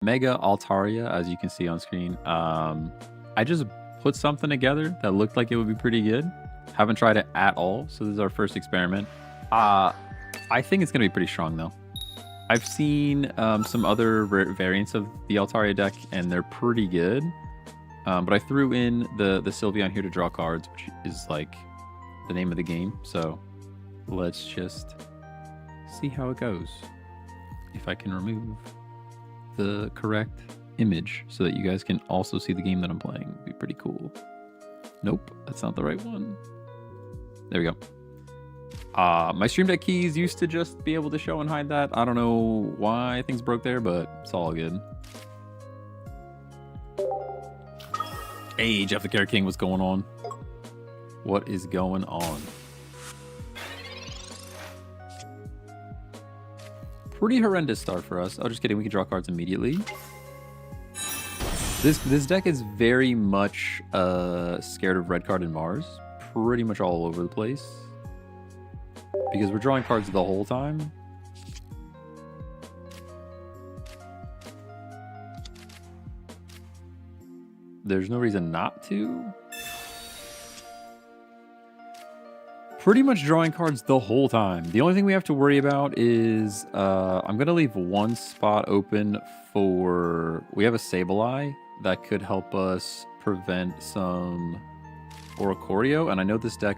Mega Altaria, as you can see on screen. I just put something together that looked like it would be pretty good. Haven't tried it at all, so this is our first experiment. I think it's going to be pretty strong, though. I've seen some other variants of the Altaria deck, and they're pretty good. But I threw in the Sylveon here to draw cards, which is like the name of the game. So let's just see how it goes. If I can remove the correct image so that you guys can also see the game that I'm playing, it'd be pretty cool. Nope, that's not the right one. There we go. My Stream Deck keys used to just be able to show and hide that. I don't know why things broke there, but it's all good. Hey, Jeff the Carrot King, what's going on? What is going on? Pretty horrendous start for us. Oh, just kidding. We can draw cards immediately. This deck is very much scared of red card and Mars. Pretty much all over the place. Because we're drawing cards the whole time. There's no reason not to. Pretty much drawing cards the whole time. The only thing we have to worry about is I'm going to leave one spot open for... We have a Sableye that could help us prevent some Oricorio. And I know this deck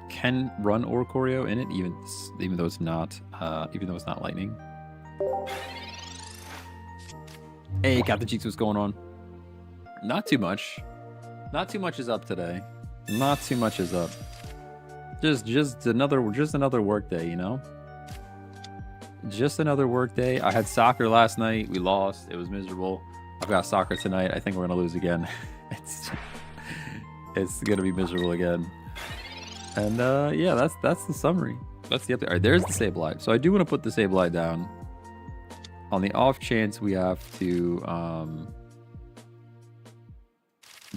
can run Oricorio in it, even though it's not lightning. Hey, Captain Cheeks, what's going on? Not too much. Not too much is up today. Not too much is up. Just another work day, you know? Just another work day. I had soccer last night. We lost. It was miserable. I've got soccer tonight. I think we're gonna lose again. It's gonna be miserable again. And yeah, that's the summary. That's the update. All right, there's the Sableye. So I do want to put the Sableye down. On the off chance we have to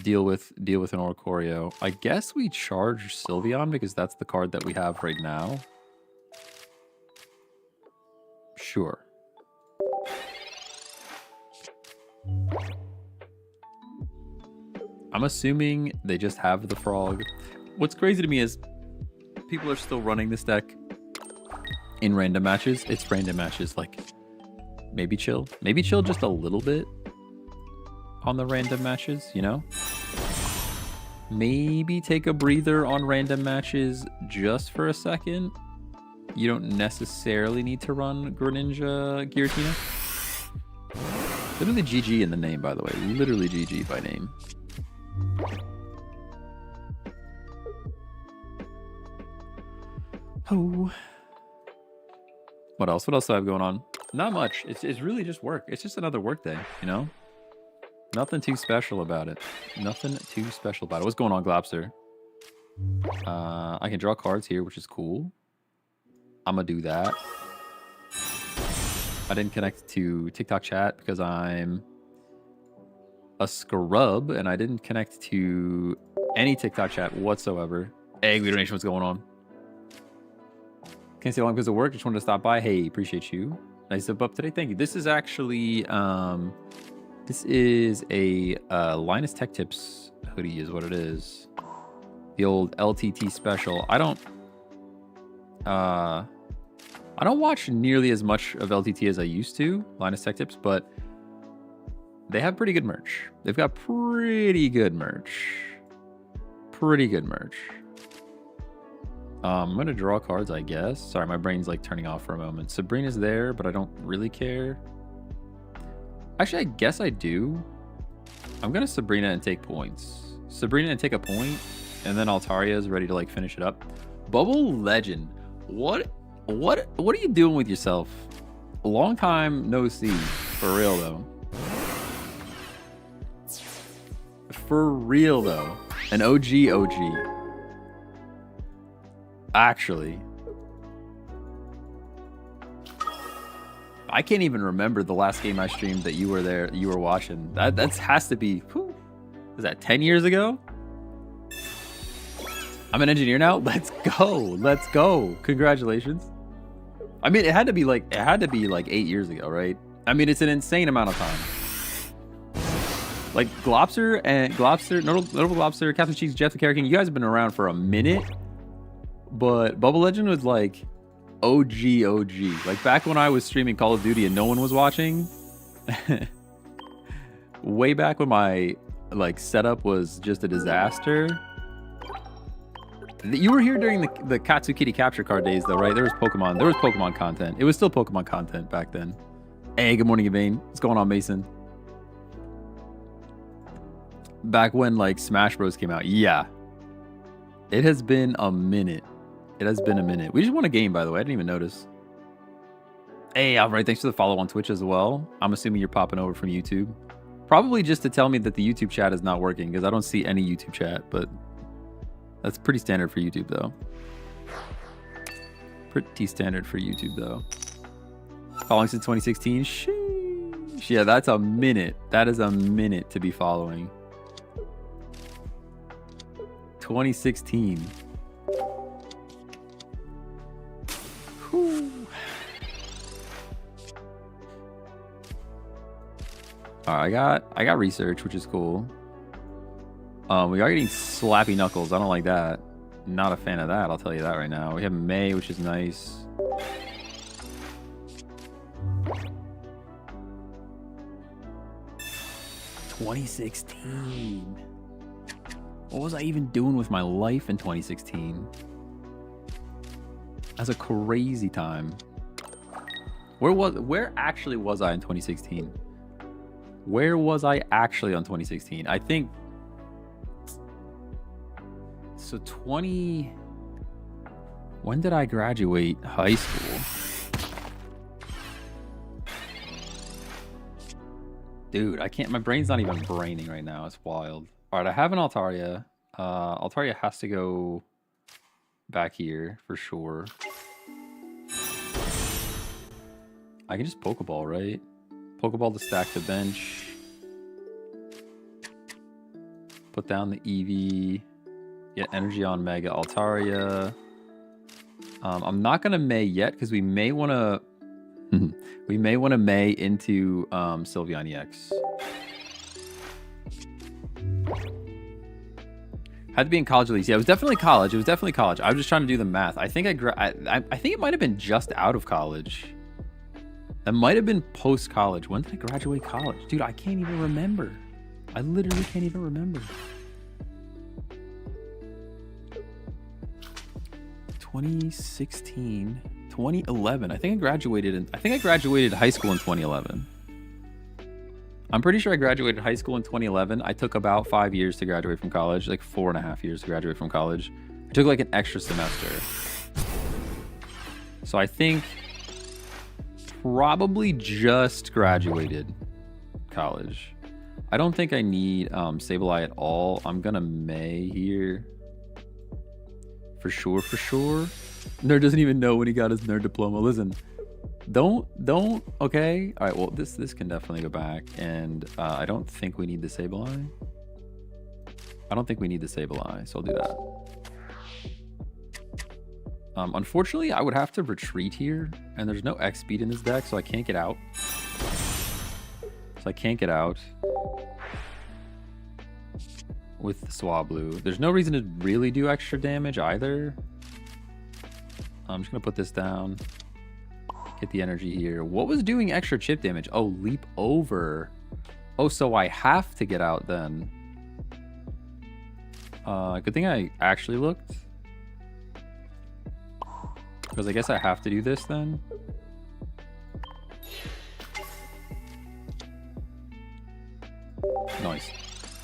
deal with an Oricorio. I guess we charge Sylveon because that's the card that we have right now. Sure. I'm assuming they just have the Frog. What's crazy to me is people are still running this deck in random matches. It's random matches, like maybe chill just a little bit on the random matches, you know? Maybe take a breather on random matches just for a second. You don't necessarily need to run Greninja Giratina. Literally GG in the name, by the way. Literally GG by name. Oh. What else? What else do I have going on? Not much. It's really just work. It's just another work day, you know? Nothing too special about it. Nothing too special about it. What's going on, Globster? I can draw cards here, which is cool. I'm gonna do that. I didn't connect to TikTok chat because I'm a scrub, and I didn't connect to any TikTok chat whatsoever. Hey, Angry Donation, what's going on? Can't stay long because of work. Just wanted to stop by. Hey, appreciate you. Nice zip up today. Thank you. This is actually this is a Linus Tech Tips hoodie is what it is. The old LTT special. I don't watch nearly as much of LTT as I used to, Linus Tech Tips, but they have pretty good merch. They've got pretty good merch. Pretty good merch. I'm going to draw cards, I guess. Sorry, my brain's like turning off for a moment. Sabrina's there, but I don't really care. Actually, I guess I do. I'm going to Sabrina and take points. Sabrina and take a point, and then Altaria is ready to like finish it up. Bubble Legend. What are you doing with yourself? A long time no see. For real, though. For real, though. An OG. Actually, I can't even remember the last game I streamed that you were there, you were watching. That has to be, whew, was that 10 years ago? I'm an engineer now. Let's go. Congratulations. I mean, it had to be like 8 years ago, right? I mean, it's an insane amount of time. Like, Globster, Notable Globster, Captain Cheeks, Jeff the Carrot King, you guys have been around for a minute. But Bubble Legend was like OG. Like, back when I was streaming Call of Duty and no one was watching. Way back when my, like, setup was just a disaster. You were here during the Katsu Kitty capture card days, though, right? There was Pokemon content. It was still Pokemon content back then. Hey, good morning, Evane. What's going on, Mason? Back when, like, Smash Bros. Came out. Yeah. It has been a minute. It has been a minute. We just won a game, by the way. I didn't even notice. Hey, Alright. Thanks for the follow on Twitch as well. I'm assuming you're popping over from YouTube. Probably just to tell me that the YouTube chat is not working, because I don't see any YouTube chat, but that's pretty standard for YouTube, though. Pretty standard for YouTube, though. Following since 2016? Sheesh. Yeah, that's a minute. That is a minute to be following. 2016. Whew. Alright, I got research, which is cool. We are getting slappy knuckles. I don't like that. Not a fan of that, I'll tell you that right now. We have May, which is nice. $2016. What was I even doing with my life in 2016? That's a crazy time. Where actually was I in 2016? Where was I actually on 2016? I think so. When did I graduate high school? Dude, I can't. My brain's not even braining right now. It's wild. All right, I have an Altaria. Altaria has to go back here for sure. I can just Pokeball, right? Pokeball to stack the bench. Put down the Eevee. Get energy on Mega Altaria. I'm not gonna May yet because we may want to. We may want to May into Sylveon EX. Had to be in college at least. Yeah, it was definitely college. It was definitely college. I was just trying to do the math. I think I think it might have been just out of college. That might have been post-college. When did I graduate college? Dude, I can't even remember. I literally can't even remember. 2016, 2011. I think I graduated high school in 2011. I'm pretty sure I graduated high school in 2011. I took about 5 years to graduate from college, like 4.5 years to graduate from college. I took like an extra semester. So I think probably just graduated college. I don't think I need Sableye at all. I'm gonna May here. For sure. Nerd doesn't even know when he got his nerd diploma. Listen, don't, okay? All right, well, this can definitely go back. And I don't think we need the Sableye. I don't think we need the Sableye, so I'll do that. Unfortunately, I would have to retreat here, and there's no X speed in this deck, so I can't get out. With the Swablu. There's no reason to really do extra damage either. I'm just gonna put this down. Get the energy here. What was doing extra chip damage? Oh, leap over. Oh, so I have to get out then. Good thing I actually looked. Because I guess I have to do this then. Nice.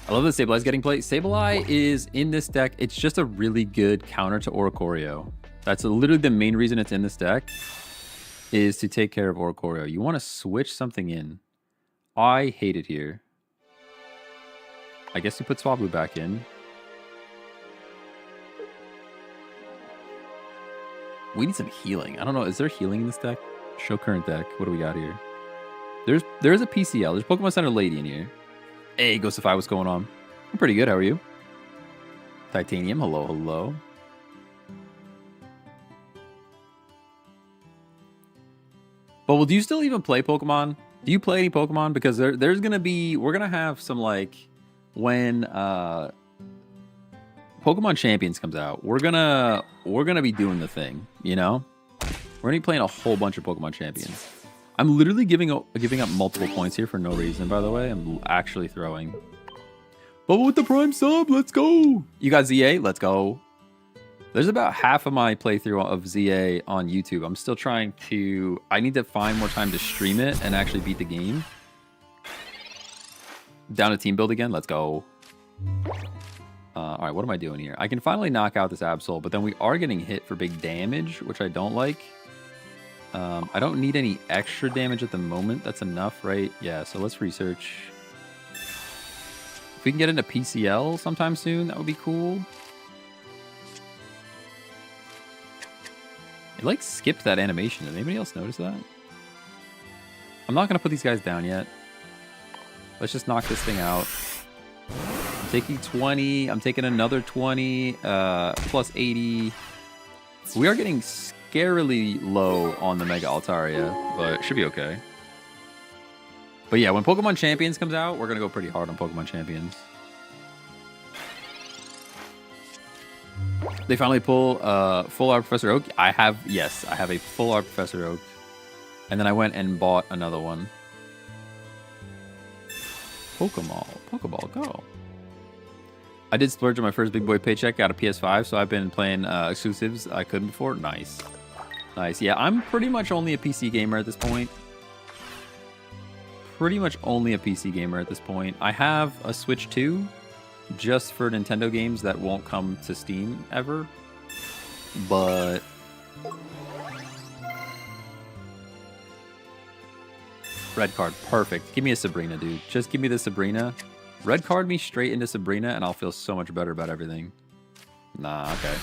I love that Sableye's getting played. Sableye is in this deck. It's just a really good counter to Oricorio. That's literally the main reason it's in this deck, is to take care of Oricorio. You want to switch something in. I hate it here. I guess you put Swablu back in. We need some healing. I don't know. Is there healing in this deck? Show current deck. What do we got here? There's a PCL. There's Pokemon Center Lady in here. Hey, Ghostify, what's going on? I'm pretty good. How are you? Titanium, hello. But do you still even play Pokemon? Do you play any Pokemon? Because there's gonna be, we're gonna have some like, when Pokemon Champions comes out, we're gonna be doing the thing, you know? We're gonna be playing a whole bunch of Pokemon Champions. I'm literally giving up multiple points here for no reason, by the way. I'm actually throwing. Bubba with the Prime sub, let's go! You got ZA? Let's go. There's about half of my playthrough of ZA on YouTube. I'm still trying to... I need to find more time to stream it and actually beat the game. Down to team build again, let's go. Alright, what am I doing here? I can finally knock out this Absol, but then we are getting hit for big damage, which I don't like. I don't need any extra damage at the moment. That's enough, right? Yeah, so let's research. If we can get into PCL sometime soon, that would be cool. It like skipped that animation. Did anybody else notice that? I'm not going to put these guys down yet. Let's just knock this thing out. I'm taking 20. I'm taking another 20. Plus 80. We are getting scarily low on the Mega Altaria, but it should be okay. But yeah, when Pokemon Champions comes out, we're going to go pretty hard on Pokemon Champions. They finally pull full art Professor Oak. Yes, I have a full art Professor Oak. And then I went and bought another one. Pokeball, go. I did splurge on my first big boy paycheck, got a PS5, so I've been playing exclusives I couldn't before. Nice. Nice. Yeah, I'm pretty much only a PC gamer at this point. Pretty much only a PC gamer at this point. I have a Switch 2 just for Nintendo games that won't come to Steam ever. But red card, perfect. Give me a Sabrina, dude. Just give me the Sabrina. Red card me straight into Sabrina and I'll feel so much better about everything. Nah, okay.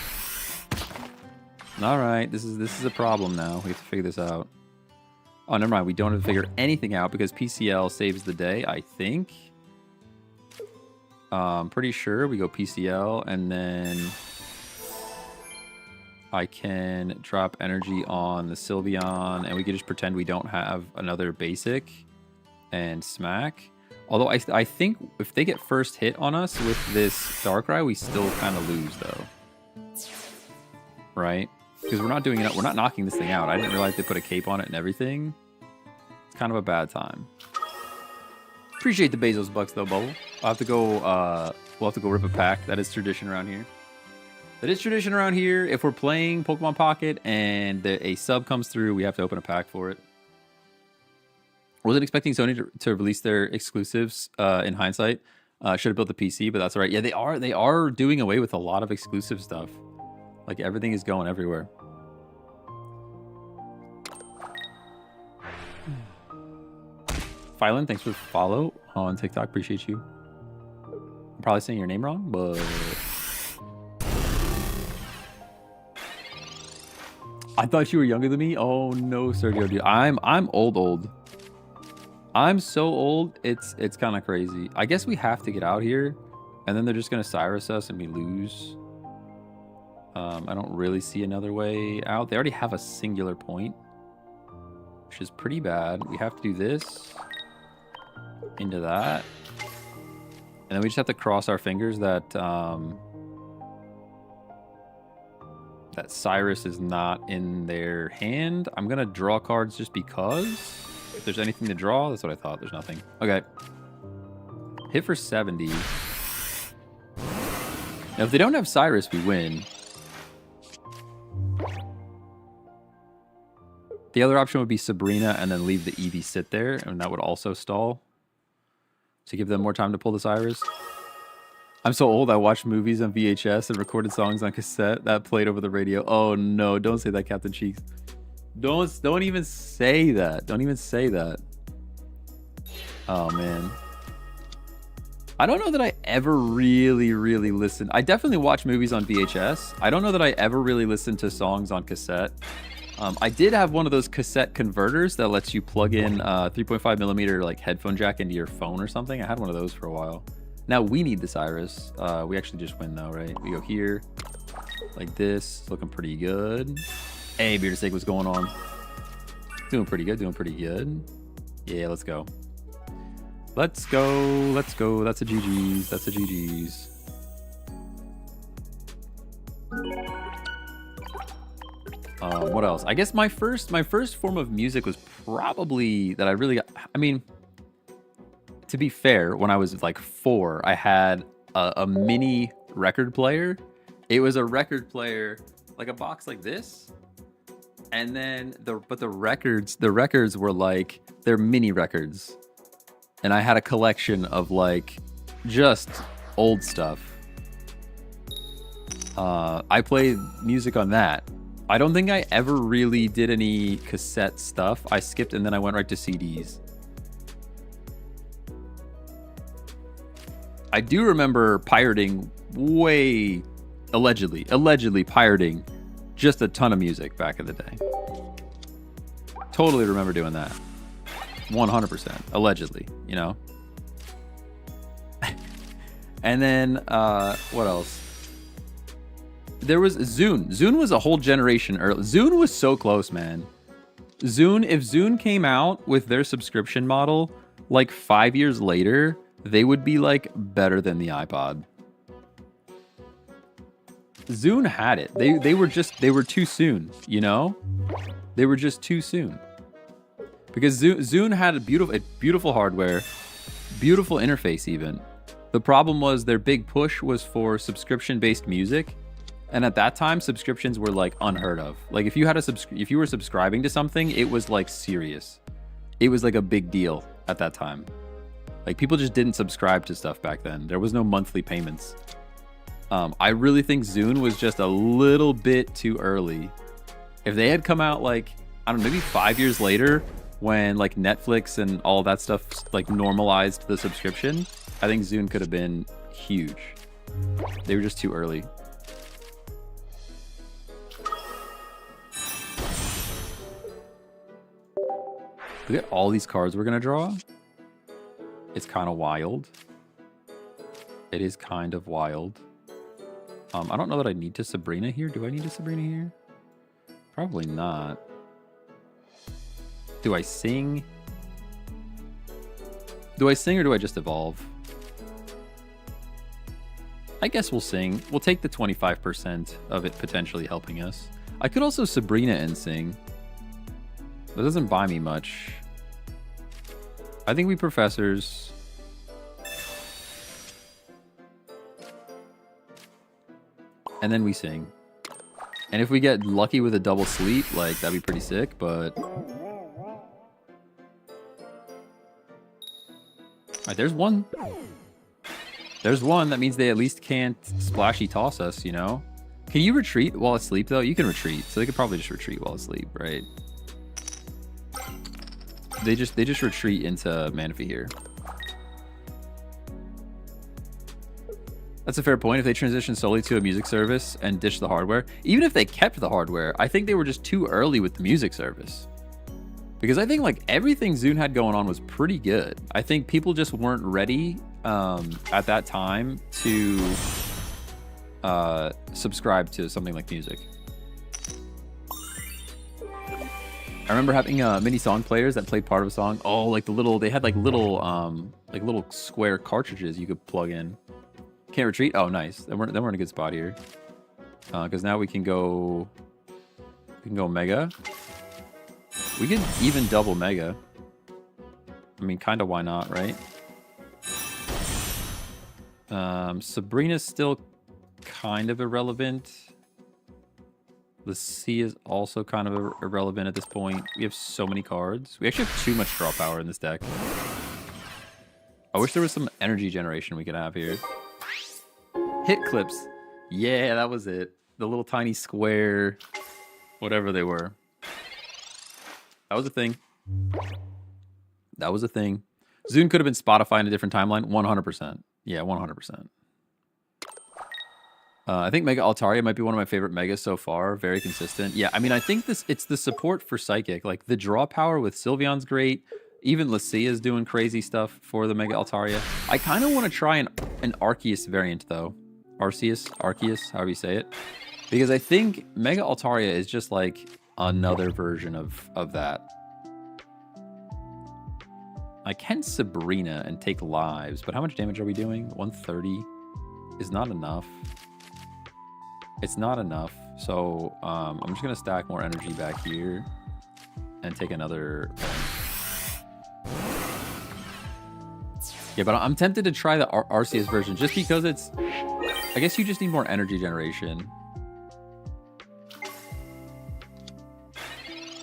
Alright, this is a problem now. We have to figure this out. Oh, never mind. We don't have to figure anything out because PCL saves the day, I think. I'm pretty sure we go PCL and then I can drop energy on the Sylveon and we can just pretend we don't have another basic and smack. Although I think if they get first hit on us with this Darkrai, we still kind of lose though. Right? Because we're not doing it. We're not knocking this thing out. I didn't realize they put a cape on it and everything. It's kind of a bad time. Appreciate the Bezos bucks though, Bubble. I'll have to go. We'll have to go rip a pack. That is tradition around here. That is tradition around here. If we're playing Pokemon Pocket and a sub comes through, we have to open a pack for it. Wasn't expecting Sony to release their exclusives in hindsight. Should have built the PC, but that's all right. Yeah, they are doing away with a lot of exclusive stuff. Like everything is going everywhere. Phylon, thanks for the follow on TikTok. Appreciate you. I'm probably saying your name wrong, but I thought you were younger than me. Oh no, Sergio, dude. I'm old. I'm so old. It's kind of crazy. I guess we have to get out here, and then they're just gonna Cyrus us and we lose. I don't really see another way out. They already have a singular point, which is pretty bad. We have to do this into that, and then we just have to cross our fingers that that Cyrus is not in their hand. I'm gonna draw cards just because. If there's anything to draw, that's what I thought. There's nothing. Okay. Hit for 70. Now, if they don't have Cyrus, we win. The other option would be Sabrina and then leave the Eevee sit there, and that would also stall. To give them more time to pull the Cyrus. I'm so old, I watched movies on VHS and recorded songs on cassette that played over the radio. Oh no, don't say that, Captain Cheeks. Don't even say that. Don't even say that. Oh man. I don't know that I ever really listened. I definitely watch movies on VHS. I don't know that I ever really listened to songs on cassette. I did have one of those cassette converters that lets you plug in 3.5 millimeter like headphone jack into your phone or something. I had one of those for a while. Now we need the Cyrus. We actually just win though, right? We go here like this, looking pretty good. Hey, Bearded Steak, what's going on? Doing pretty good, doing pretty good. Yeah, let's go. Let's go. Let's go. That's a GG's. That's a GG's. What else? I guess my first form of music was probably that I really got. I mean, to be fair, when I was like 4, I had a mini record player. It was a record player, like a box like this, and then the records were like they're mini records, and I had a collection of like just old stuff. I played music on that. I don't think I ever really did any cassette stuff. I skipped and then I went right to CDs. I do remember pirating allegedly pirating just a ton of music back in the day. Totally remember doing that. 100%. Allegedly, you know? And then, what else? There was Zune. Zune was a whole generation early. Zune was so close, man. If Zune came out with their subscription model, like 5 years later, they would be like better than the iPod. Zune had it. They were too soon, you know? They were just too soon. Because Zune had a beautiful hardware, beautiful interface even. The problem was their big push was for subscription-based music. And at that time, subscriptions were like unheard of. Like if you were subscribing to something, it was like serious. It was like a big deal at that time. Like people just didn't subscribe to stuff back then. There was no monthly payments. I really think Zune was just a little bit too early. If they had come out like, I don't know, maybe 5 years later when like Netflix and all that stuff like normalized the subscription, I think Zune could have been huge. They were just too early. Look at all these cards we're gonna draw. It's kind of wild. It is kind of wild. I don't know that I need to Sabrina here. Do I need to Sabrina here? Probably not. Do I sing? Do I sing or do I just evolve? I guess we'll sing. We'll take the 25% of it potentially helping us. I could also Sabrina and sing. That doesn't buy me much. I think we professors. And then we sing. And if we get lucky with a double sleep, like that'd be pretty sick, but... Alright, there's one. There's one. That means they at least can't splashy toss us, you know? Can you retreat while asleep, though? You can retreat, so they could probably just retreat while asleep, right? They just retreat into Manaphy here. That's a fair point. If they transition solely to a music service and ditch the hardware, even if they kept the hardware, I think they were just too early with the music service. Because I think like everything Zune had going on was pretty good. I think people just weren't ready at that time to subscribe to something like music. I remember having mini song players that played part of a song. Oh, like they had like little square cartridges you could plug in. Can't retreat? Oh, nice. Then we're in a good spot here. Because now we can go Mega. We could even double Mega. I mean, kind of why not, right? Sabrina's still kind of irrelevant. The C is also kind of irrelevant at this point. We have so many cards. We actually have too much draw power in this deck. I wish there was some energy generation we could have here. Hit clips. Yeah, that was it. The little tiny square, whatever they were. That was a thing. That was a thing. Zune could have been Spotify in a different timeline. 100%. Yeah, 100%. I think Mega Altaria might be one of my favorite Megas so far. Very consistent. Yeah, I mean, I think it's the support for Psychic. Like, the draw power with Sylveon's great. Even Lucia is doing crazy stuff for the Mega Altaria. I kind of want to try an Arceus variant, though. Arceus, however you say it. Because I think Mega Altaria is just, like, another version of that. I can Sabrina and take lives, but how much damage are we doing? 130 is not enough. It's not enough. So I'm just going to stack more energy back here and take another... Yeah, but I'm tempted to try the Arceus version just because it's... I guess you just need more energy generation.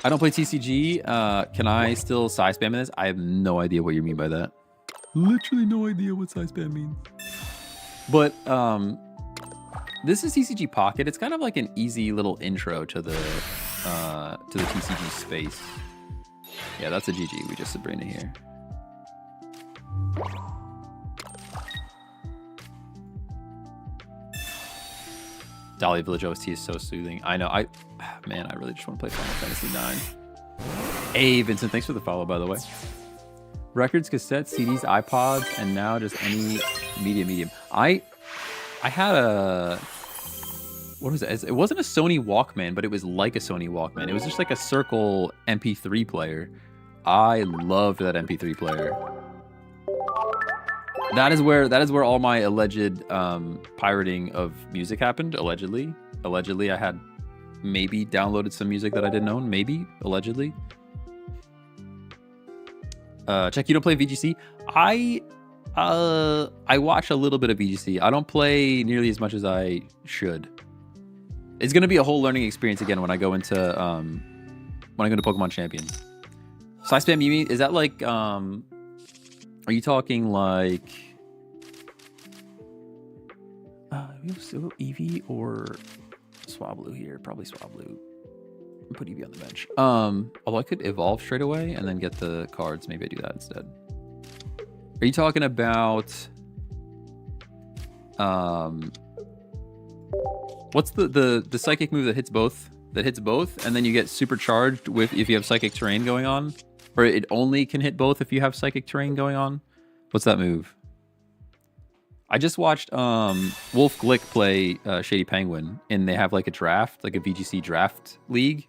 I don't play TCG. Can I still side spam in this? I have no idea what you mean by that. Literally no idea what side spam means. But this is TCG Pocket. It's kind of like an easy little intro to the TCG space. Yeah, that's a GG. We just Sabrina here. Dahlia Village OST is so soothing. I know. Man, I really just want to play Final Fantasy IX. Hey, Vincent, thanks for the follow, by the way. Records, cassettes, CDs, iPods, and now just any medium. I had a... What was it? It wasn't a Sony Walkman, but it was like a Sony Walkman. It was just like a circle MP3 player. I loved that MP3 player. That is where all my alleged pirating of music happened. Allegedly, I had maybe downloaded some music that I didn't own. Maybe allegedly. Check, you don't play VGC? I watch a little bit of VGC. I don't play nearly as much as I should. It's gonna be a whole learning experience again when I go into Pokemon Champions. Side spam Yumi, is that like are you talking like we have Eevee or Swablu here? Probably Swablu. Put Eevee on the bench. Although I could evolve straight away and then get the cards. Maybe I do that instead. Are you talking about what's the psychic move that hits both? That hits both, and then you get supercharged with if you have psychic terrain going on? Or it only can hit both if you have psychic terrain going on? What's that move? I just watched Wolf Glick play Shady Penguin, and they have like a draft, like a VGC draft league.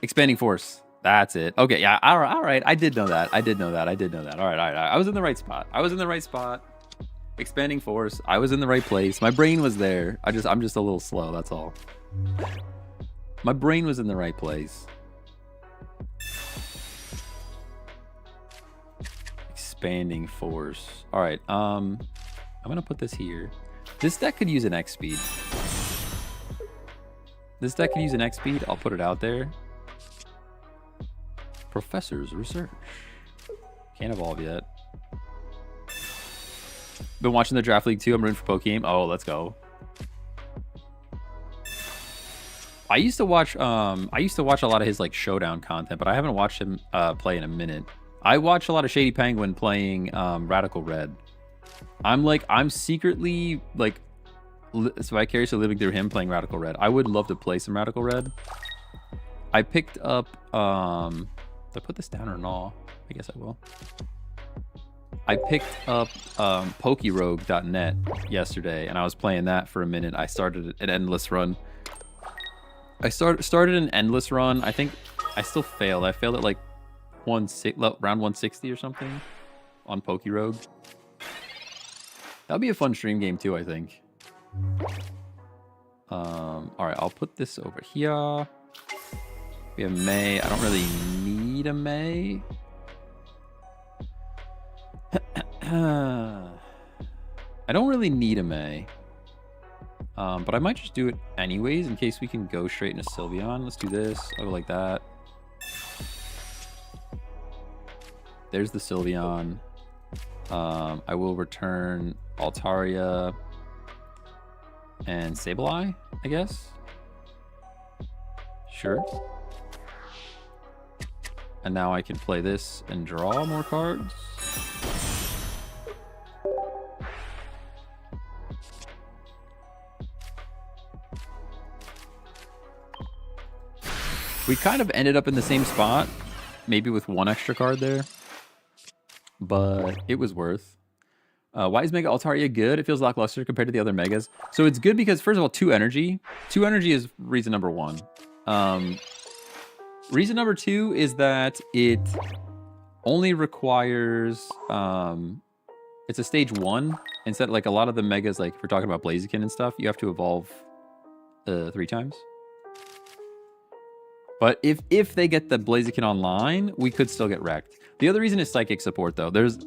Expanding Force. That's it. Okay, yeah, all right. I did know that. All right. I was in the right spot. Expanding Force. I was in the right place. My brain was there. I'm just a little slow, that's all. My brain was in the right place. Expanding Force. All right. I'm gonna put this here. This deck could use an X speed. I'll put it out there. Professor's Research. Can't evolve yet. Been watching the Draft League too. I'm rooting for Pokemon. Oh, let's go. I used to watch a lot of his like showdown content, but I haven't watched him play in a minute. I watch a lot of Shady Penguin playing Radical Red. I'm secretly like vicariously living through him playing Radical Red. I would love to play some Radical Red. I picked up did I put this down or no? I guess I will. I picked up PokeRogue.net yesterday, and I was playing that for a minute. I started an endless run. I started an endless run. I think I still failed. I failed at like round 160 or something on PokeRogue. That'll be a fun stream game too, I think. All right, I'll put this over here. We have May. I don't really need a May. I don't really need a May. But I might just do it anyways in case we can go straight into Sylveon. Let's do this. I'll go like that. There's the Sylveon. I will return Altaria and Sableye, I guess. Sure. And now I can play this and draw more cards. We kind of ended up in the same spot, maybe with one extra card there, but it was worth. Why is Mega Altaria good? It feels lackluster compared to the other Megas. So it's good because, first of all, 2 energy. 2 energy is reason number 1. Reason number 2 is that it only requires it's a stage 1 instead. Like a lot of the megas, like if we're talking about Blaziken and stuff, you have to evolve 3 times. But if they get the Blaziken online, we could still get wrecked. The other reason is psychic support though. There's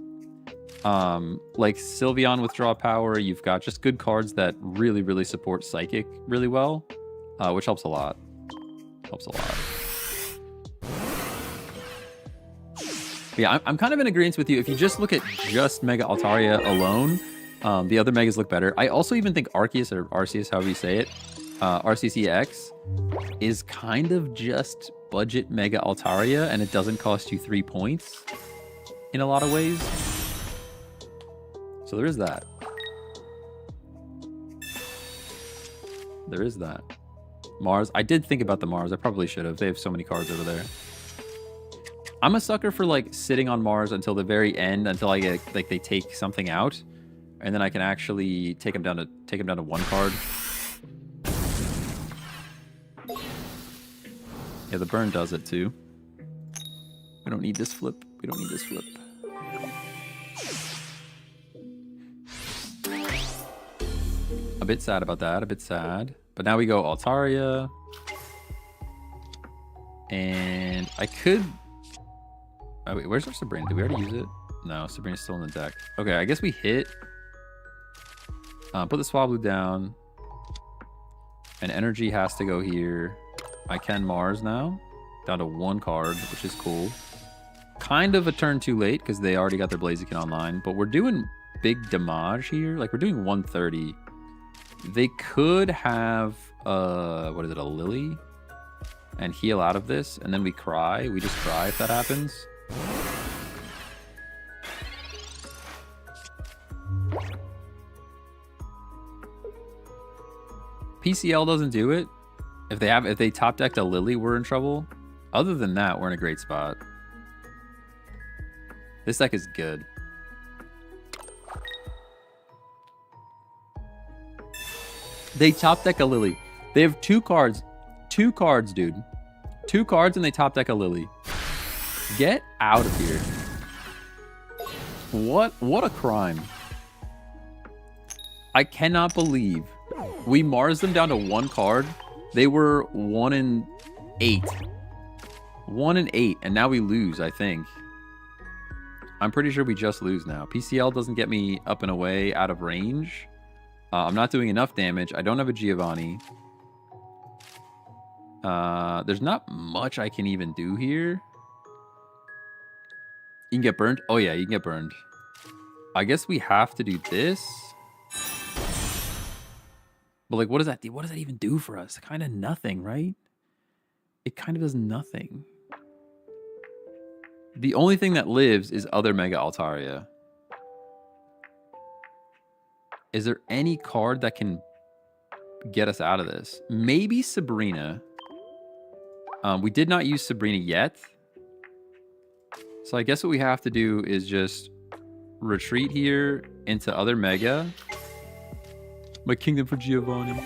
like Sylveon withdraw power. You've got just good cards that really support psychic really well, which helps a lot. Helps a lot. But yeah, I'm kind of in agreement with you. If you just look at just Mega Altaria alone, the other Megas look better. I also even think Arceus, or Arceus, however you say it, RCCX, is kind of just budget Mega Altaria, and it doesn't cost you 3 points in a lot of ways. So there is that. There is that. Mars. I did think about the Mars. I probably should have. They have so many cards over there. I'm a sucker for like sitting on Mars until the very end, until I get like they take something out, and then I can actually take them down to 1 card. Yeah, the burn does it too. We don't need this flip. We don't need this flip. A bit sad about that. A bit sad. But now we go Altaria. And I could... Oh, wait, where's our Sabrina? Did we already use it? No, Sabrina's still in the deck. Okay, I guess we hit. Put the Swablu down. And energy has to go here. I can Mars now. Down to 1 card, which is cool. Kind of a turn too late because they already got their Blaziken online. But we're doing big damage here. Like, we're doing 130. They could have, what is it, a Lily? And heal out of this. And then we cry. We just cry if that happens. PCL doesn't do it. If they top decked a Lily, we're in trouble. Other than that, we're in a great spot. This deck is good. They top deck a Lily. They have 2 cards. 2 cards, dude. 2 cards and they top deck a Lily. Get out of here. What a crime. I cannot believe we Mars them down to 1 card. They were 1 and 8. 1 and 8, and now we lose, I think. I'm pretty sure we just lose now. PCL doesn't get me up and away out of range. I'm not doing enough damage. I don't have a Giovanni. There's not much I can even do here. You can get burned? Oh yeah, you can get burned. I guess we have to do this. But like, what does that do? What does that even do for us? Kind of nothing, right? It kind of does nothing. The only thing that lives is other Mega Altaria. Is there any card that can get us out of this? Maybe Sabrina. We did not use Sabrina yet. So I guess what we have to do is just retreat here into other Mega. My kingdom for Giovanni.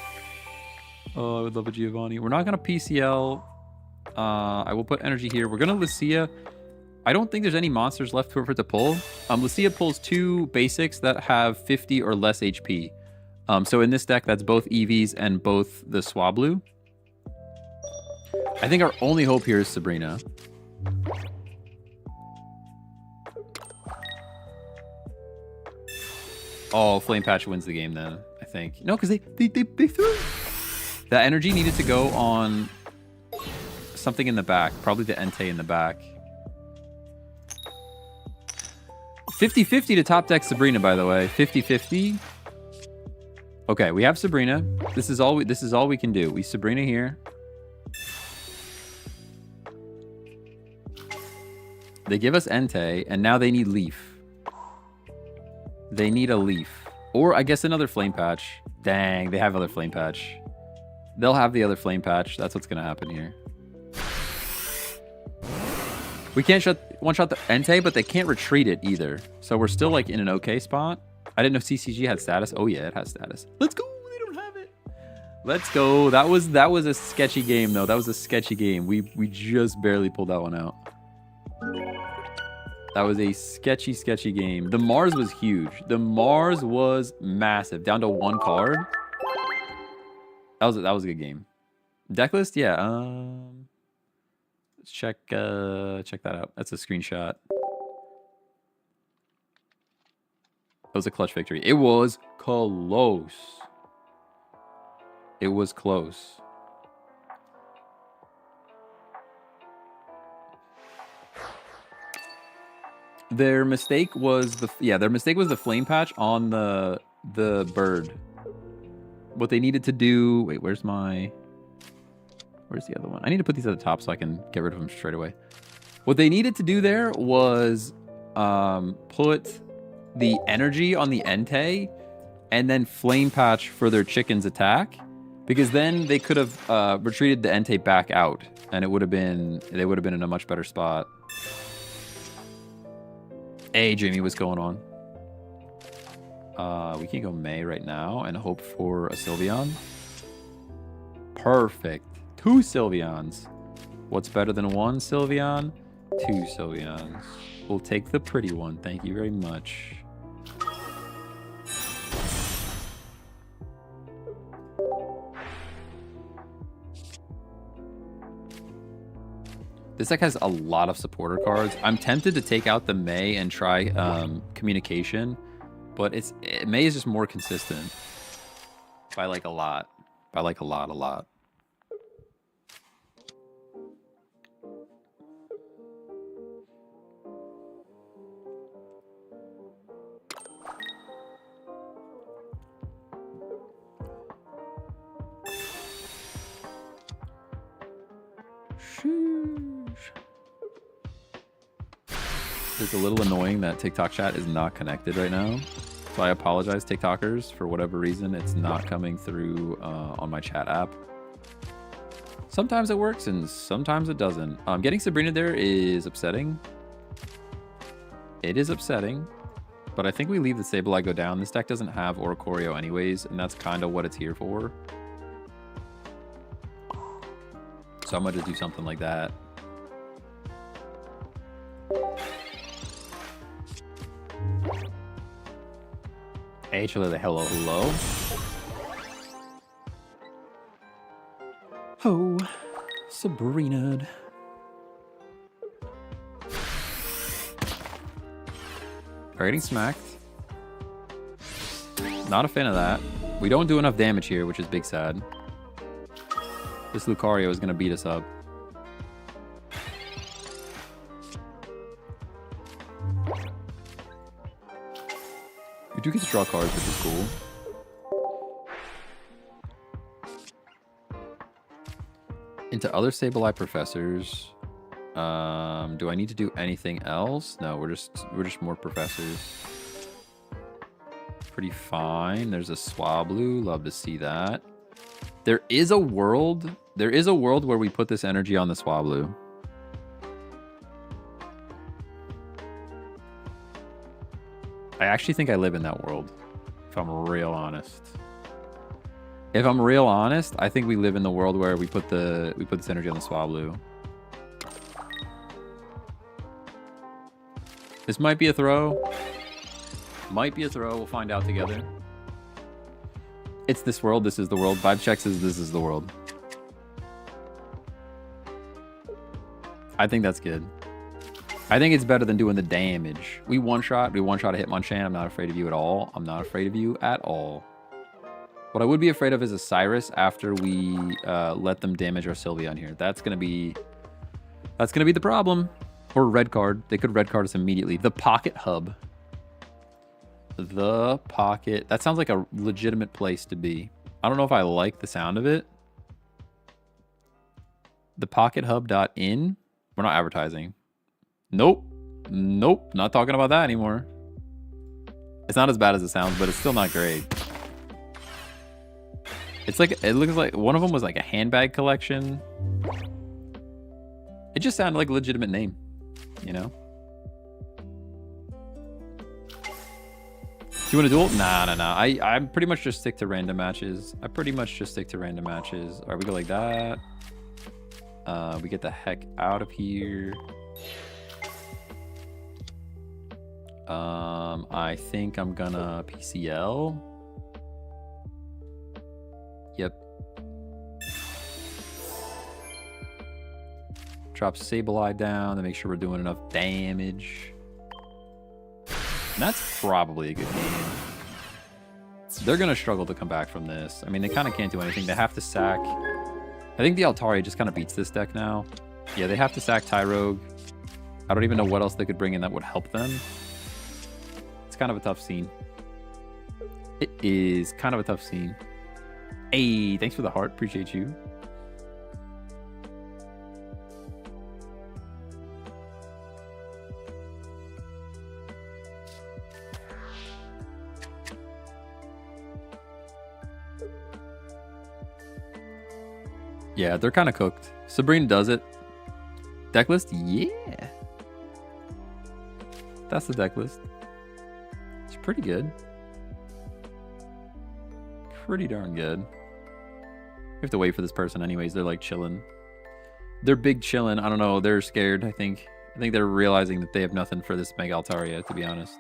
Oh, I would love a Giovanni. We're not going to PCL. I will put energy here. We're going to Lucia. I don't think there's any monsters left for it to pull. Lucia pulls 2 basics that have 50 or less HP. So in this deck, that's both EVs and both the Swablu. I think our only hope here is Sabrina. Oh, Flame Patch wins the game then, I think. No, because they threw. That energy needed to go on something in the back. Probably the Entei in the back. 50-50 to top deck Sabrina, by the way. 50-50. Okay, we have Sabrina. This is all we can do. We Sabrina here. They give us Entei, and now they need Leaf. They need a Leaf. Or, I guess, another Flame Patch. Dang, they have other Flame Patch. They'll have the other Flame Patch. That's what's going to happen here. We can't one-shot the Entei, but they can't retreat it either. So we're still, like, in an okay spot. I didn't know CCG had status. Oh, yeah, it has status. Let's go. They don't have it. Let's go. That was a sketchy game, though. That was a sketchy game. We just barely pulled that one out. That was a sketchy, sketchy game. The Mars was huge. The Mars was massive. Down to 1 card. That was a good game. Decklist, yeah. Let's check that out. That's a screenshot. That was a clutch victory. It was close. It was close. Their mistake was the flame patch on the bird. What they needed to do, wait, where's the other one? I need to put these at the top so I can get rid of them straight away. What they needed to do there was put the energy on the Entei and then flame patch for their chicken's attack, because then they could have retreated the Entei back out and they would have been in a much better spot. Hey, Jamie, what's going on? We can go May right now and hope for a Sylveon. Perfect. 2 Sylveons. What's better than 1 Sylveon? 2 Sylveons. We'll take the pretty one. Thank you very much. This deck has a lot of supporter cards. I'm tempted to take out the May and try communication, but May is just more consistent by like a lot. By like a lot. It's a little annoying that TikTok chat is not connected right now. So I apologize, TikTokers, for whatever reason. It's not coming through on my chat app. Sometimes it works and sometimes it doesn't. Getting Sabrina there is upsetting. It is upsetting. But I think we leave the Sableye go down. This deck doesn't have Oricorio anyways, and that's kind of what it's here for. So I'm going to do something like that. Actually, the hello. Oh, Sabrina. They're getting smacked. Not a fan of that. We don't do enough damage here, which is big sad. This Lucario is going to beat us up. We do get to draw cards, which is cool. Into other Sableye professors. Do I need to do anything else? No, we're just more professors. Pretty fine. There's a Swablu. Love to see that. There is a world where we put this energy on the Swablu. I actually think I live in that world, if I'm real honest. If I'm real honest, I think we live in the world where we put this energy on the Swablu. This might be a throw. Might be a throw. We'll find out together. It's this world. This is the world. Vibe check says this is the world. I think that's good. I think it's better than doing the damage. We one-shot a Hitmonchan. I'm not afraid of you at all. I'm not afraid of you at all. What I would be afraid of is a Cyrus after we let them damage our Sylveon here. That's gonna be the problem. Or red card. They could red card us immediately. The Pocket Hub. The Pocket. That sounds like a legitimate place to be. I don't know if I like the sound of it. The PocketHub.in. We're not advertising. Nope. Nope. Not talking about that anymore. It's not as bad as it sounds, but it's still not great. It's like, it looks like one of them was like a handbag collection. It just sounded like a legitimate name, you know? Do you want to duel? Nah. I pretty much just stick to random matches. All right, we go like that. We get the heck out of here. I think I'm gonna PCL. Yep. Drop Sableye down to make sure we're doing enough damage. And that's probably a good game. They're going to struggle to come back from this. I mean, they kind of can't do anything. They have to sack. I think the Altaria just kind of beats this deck now. Yeah, they have to sack Tyrogue. I don't even know what else they could bring in that would help them. It's kind of a tough scene. It is kind of a tough scene. Hey, thanks for the heart. Appreciate you. Yeah, they're kind of cooked. Sabrina does it. Deck list? Yeah. That's the deck list. It's pretty good. Pretty darn good. We have to wait for this person anyways. They're like chilling. They're big chilling. I don't know. They're scared, I think. I think they're realizing that they have nothing for this Mega Altaria, to be honest.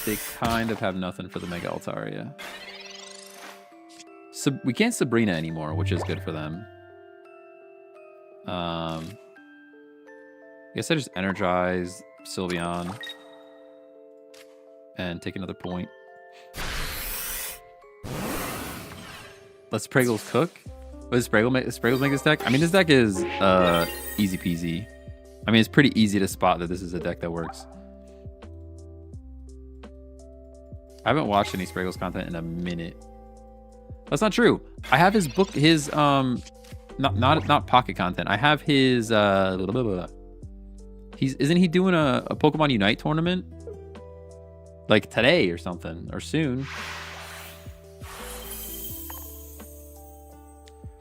They kind of have nothing for the Mega Altaria. We can't Sabrina anymore, which is good for them. I guess I just energize Sylveon and take another point. Let Spraggles cook. What does Spraggles make this deck? I mean, this deck is easy peasy. I mean, it's pretty easy to spot that this is a deck that works. I haven't watched any Spraggles content in a minute. That's not true. I have his book, his not pocket content. I have his isn't he doing a Pokemon Unite tournament? Like today or something, or soon.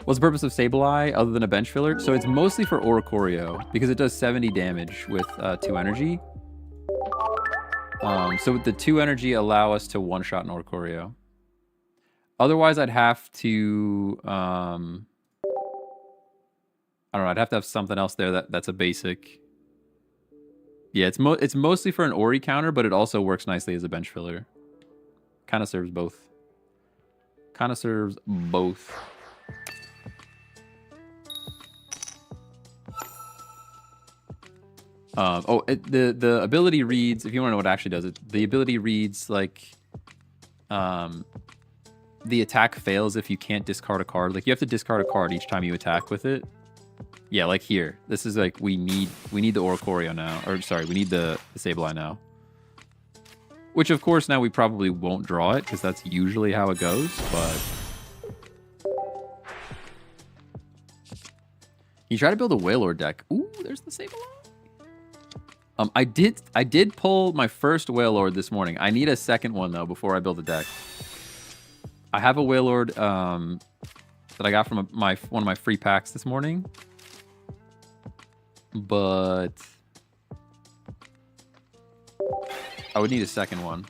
What's the purpose of Sableye other than a bench filler? So it's mostly for Oricorio because it does 70 damage with 2 energy. So with the 2 energy allow us to one-shot an Oricorio. Otherwise, I'd have to, I don't know, I'd have to have something else there that's a basic. Yeah, it's mostly for an Ori counter, but it also works nicely as a bench filler. Kind of serves both. Kind of serves both. The ability reads, if you want to know what it actually does, the ability reads like, the attack fails if you can't discard a card. Like you have to discard a card each time you attack with it. Yeah, like here. This is like we need the Oricorio now. Or sorry, we need the Sableye now. Which of course now we probably won't draw it because that's usually how it goes, but you try to build a Wailord deck. Ooh, there's the Sableye. I did pull my first Wailord this morning. I need a second one though before I build a deck. I have a Wailord that I got from one of my free packs this morning, but I would need a second one.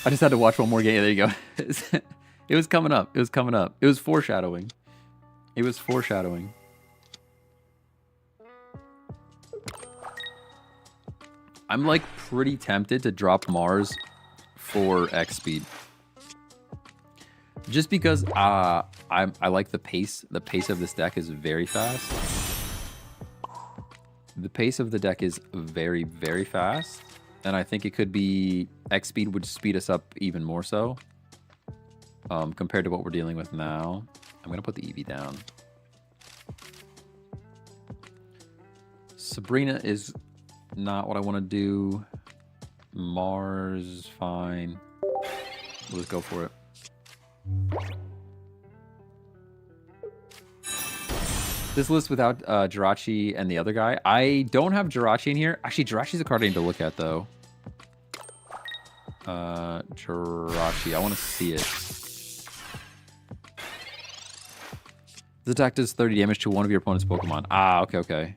I just had to watch one more game. There you go. It was coming up. It was coming up. It was foreshadowing. It was foreshadowing. I'm like pretty tempted to drop Mars for X speed. Just because I like the pace. The pace of this deck is very fast. The pace of the deck is very, very fast. And I think it could be X speed would speed us up even more so. Compared to what we're dealing with now. I'm going to put the EV down. Sabrina is not what I want to do. Mars, fine. Let's go for it. This list without Jirachi and the other guy. I don't have Jirachi in here. Actually, Jirachi's a card I need to look at, though. Jirachi. I want to see it. This attack does 30 damage to one of your opponent's Pokemon. Ah, okay, okay.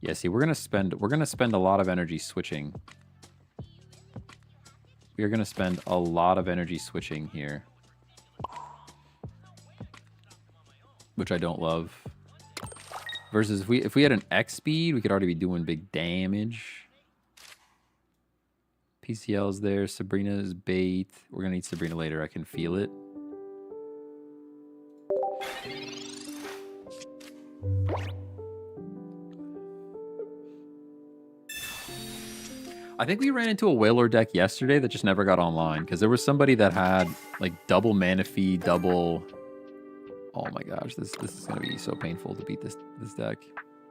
Yeah, see, we're gonna spend a lot of energy switching. We're gonna spend a lot of energy switching here. which I don't love. Versus if we had an X speed, we could already be doing big damage. PCL's there. Sabrina's bait. We're gonna need Sabrina later. I can feel it. I think we ran into a Whaler deck yesterday that just never got online because there was somebody that had like double mana fee, double. Oh my gosh, this is gonna be so painful to beat this deck.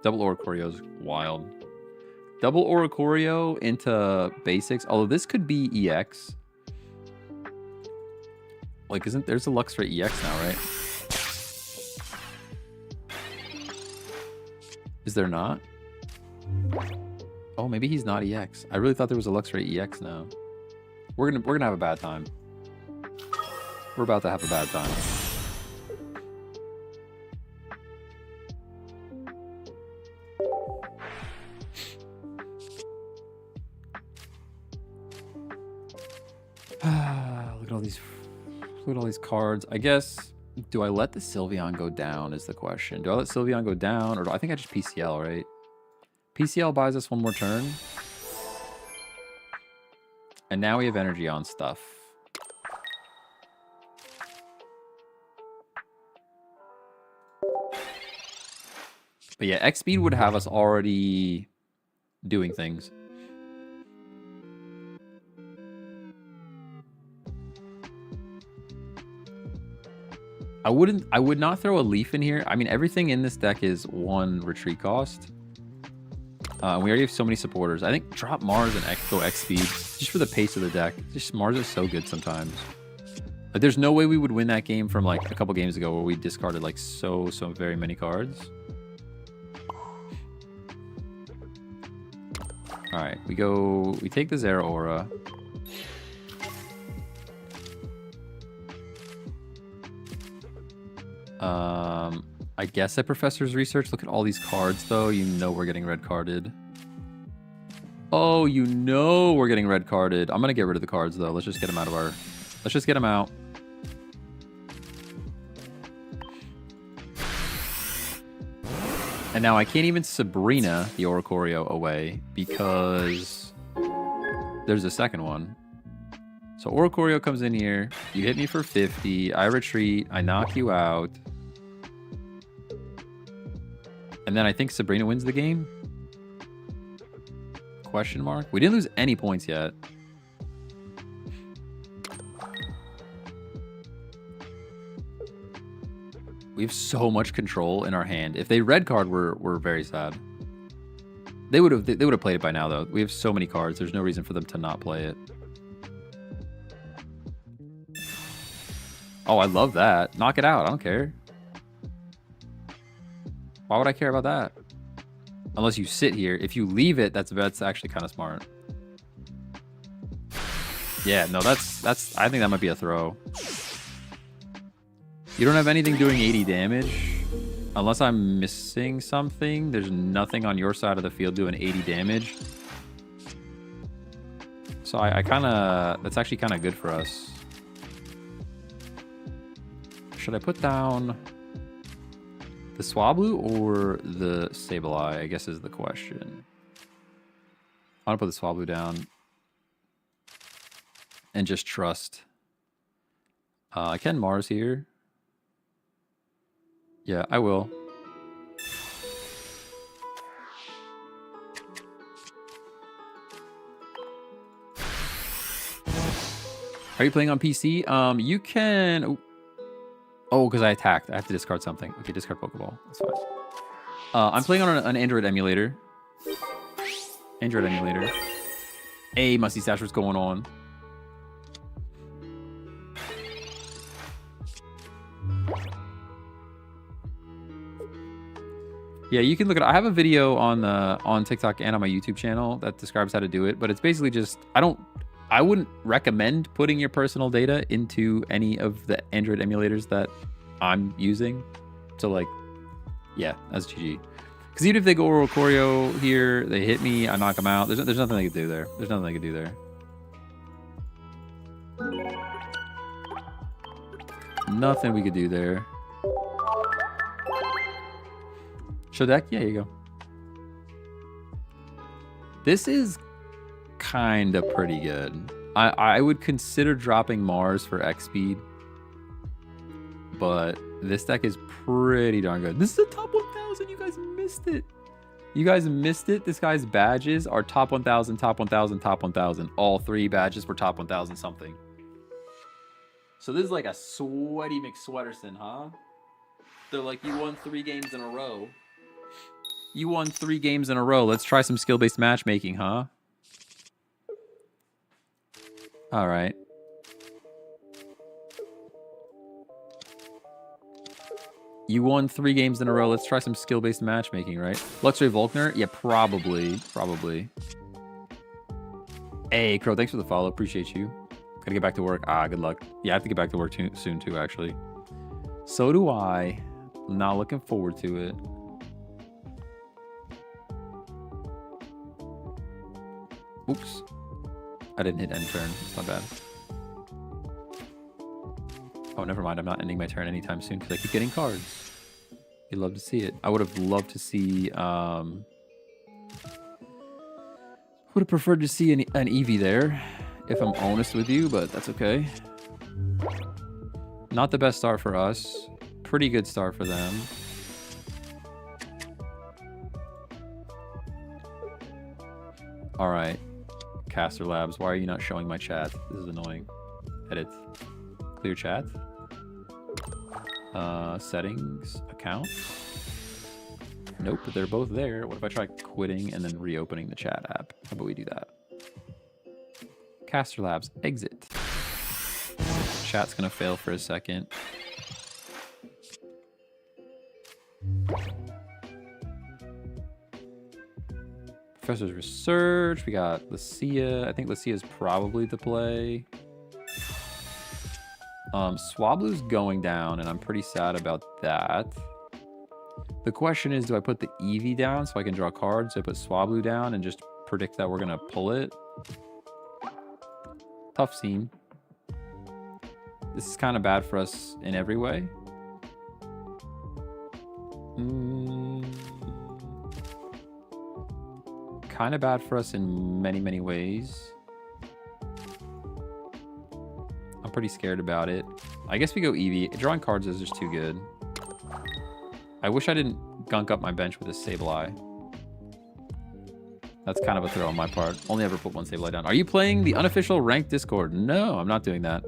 Double Oricorio is wild. Double Oricorio into basics. Although this could be EX. Like, isn't there's a Luxray EX now, right? Is there not? Oh, maybe he's not EX. I really thought there was a Luxray EX now. We're gonna have a bad time. We're about to have a bad time. Look at all these cards. I guess, do I let the Sylveon go down is the question. Do I let Sylveon go down, or do I think I just PCL, right? PCL buys us one more turn. And now we have energy on stuff. But yeah, X speed would have us already doing things. I would not throw a leaf in here. I mean, everything in this deck is 1 retreat cost. We already have so many supporters. I think drop Mars and go X speed just for the pace of the deck. Just Mars is so good sometimes. Like, there's no way we would win that game from like a couple games ago where we discarded like so very many cards. All right, we take the Zeraora. I guess at Professor's Research. Look at all these cards, though. You know we're getting red carded. Oh, you know we're getting red carded. I'm gonna get rid of the cards, though. Let's just get them out of our... Let's just get them out. And now I can't even Sabrina the Oricorio away because there's a second one. So Oricorio comes in here. You hit me for 50. I retreat. I knock you out. And then I think Sabrina wins the game? Question mark? We didn't lose any points yet. We have so much control in our hand. If they red card, we're very sad. They would have played it by now, though. We have so many cards. There's no reason for them to not play it. Oh, I love that. Knock it out. I don't care. Why would I care about that? Unless you sit here. If you leave it, that's actually kind of smart. Yeah, no, that's I think that might be a throw. You don't have anything doing 80 damage. Unless I'm missing something. There's nothing on your side of the field doing 80 damage. So I kind of... That's actually kind of good for us. Should I put down the Swablu or the Sableye, I guess is the question. I want to put the Swablu down and just trust. I can Mars here. Yeah, I will. Are you playing on PC? You can... Oh, because I attacked. I have to discard something. Okay, discard Pokeball. That's fine. I'm playing on an Android emulator. Android emulator. Hey, Musty Stash, what's going on? Yeah, you can look at it. I have a video on TikTok and on my YouTube channel that describes how to do it, but it's basically just... I wouldn't recommend putting your personal data into any of the Android emulators that I'm using. So, like, yeah, that's GG. Because even if they go Oricorio here, they hit me, I knock them out. There's nothing they can do there. There's nothing they can do there. Nothing we could do there. Show deck? Yeah, here you go. This is kind of pretty good. I would consider dropping Mars for X speed, but this deck is pretty darn good. This is a top 1000. You guys missed it. You guys missed it. This guy's badges are top 1000, top 1000, top 1000. All 3 badges were top 1000 something. So this is like a sweaty McSweaterson, huh? They're like, you won 3 games in a row. You won 3 games in a row. Let's try some skill-based matchmaking, huh? All right. You won 3 games in a row. Let's try some skill-based matchmaking, right? Luxury Volkner? Yeah, probably. Probably. Hey, Crow, thanks for the follow. Appreciate you. Gotta get back to work. Good luck. Yeah, I have to get back to work soon, too, actually. So do I. Not looking forward to it. Oops. I didn't hit end turn. It's not bad. Oh, never mind. I'm not ending my turn anytime soon because I keep getting cards. You'd love to see it. I would have loved to see... would have preferred to see an Eevee there, if I'm honest with you, but that's okay. Not the best start for us. Pretty good start for them. All right. Caster Labs, why are you not showing my chat? This is annoying. Edit. Clear chat. Settings. Account. Nope, but they're both there. What if I try quitting and then reopening the chat app? How about we do that? Caster Labs, exit. Chat's gonna fail for a second. Professor's Research. We got Lucia. I think Lucia's probably the play. Swablu's going down, and I'm pretty sad about that. The question is, do I put the Eevee down so I can draw cards? Do I put Swablu down and just predict that we're going to pull it? Tough scene. This is kind of bad for us in every way. Kind of bad for us in many, many ways. I'm pretty scared about it. I guess we go Eevee. Drawing cards is just too good. I wish I didn't gunk up my bench with a Sableye. That's kind of a throw on my part. Only ever put one Sableye down. Are you playing the unofficial ranked Discord? No, I'm not doing that.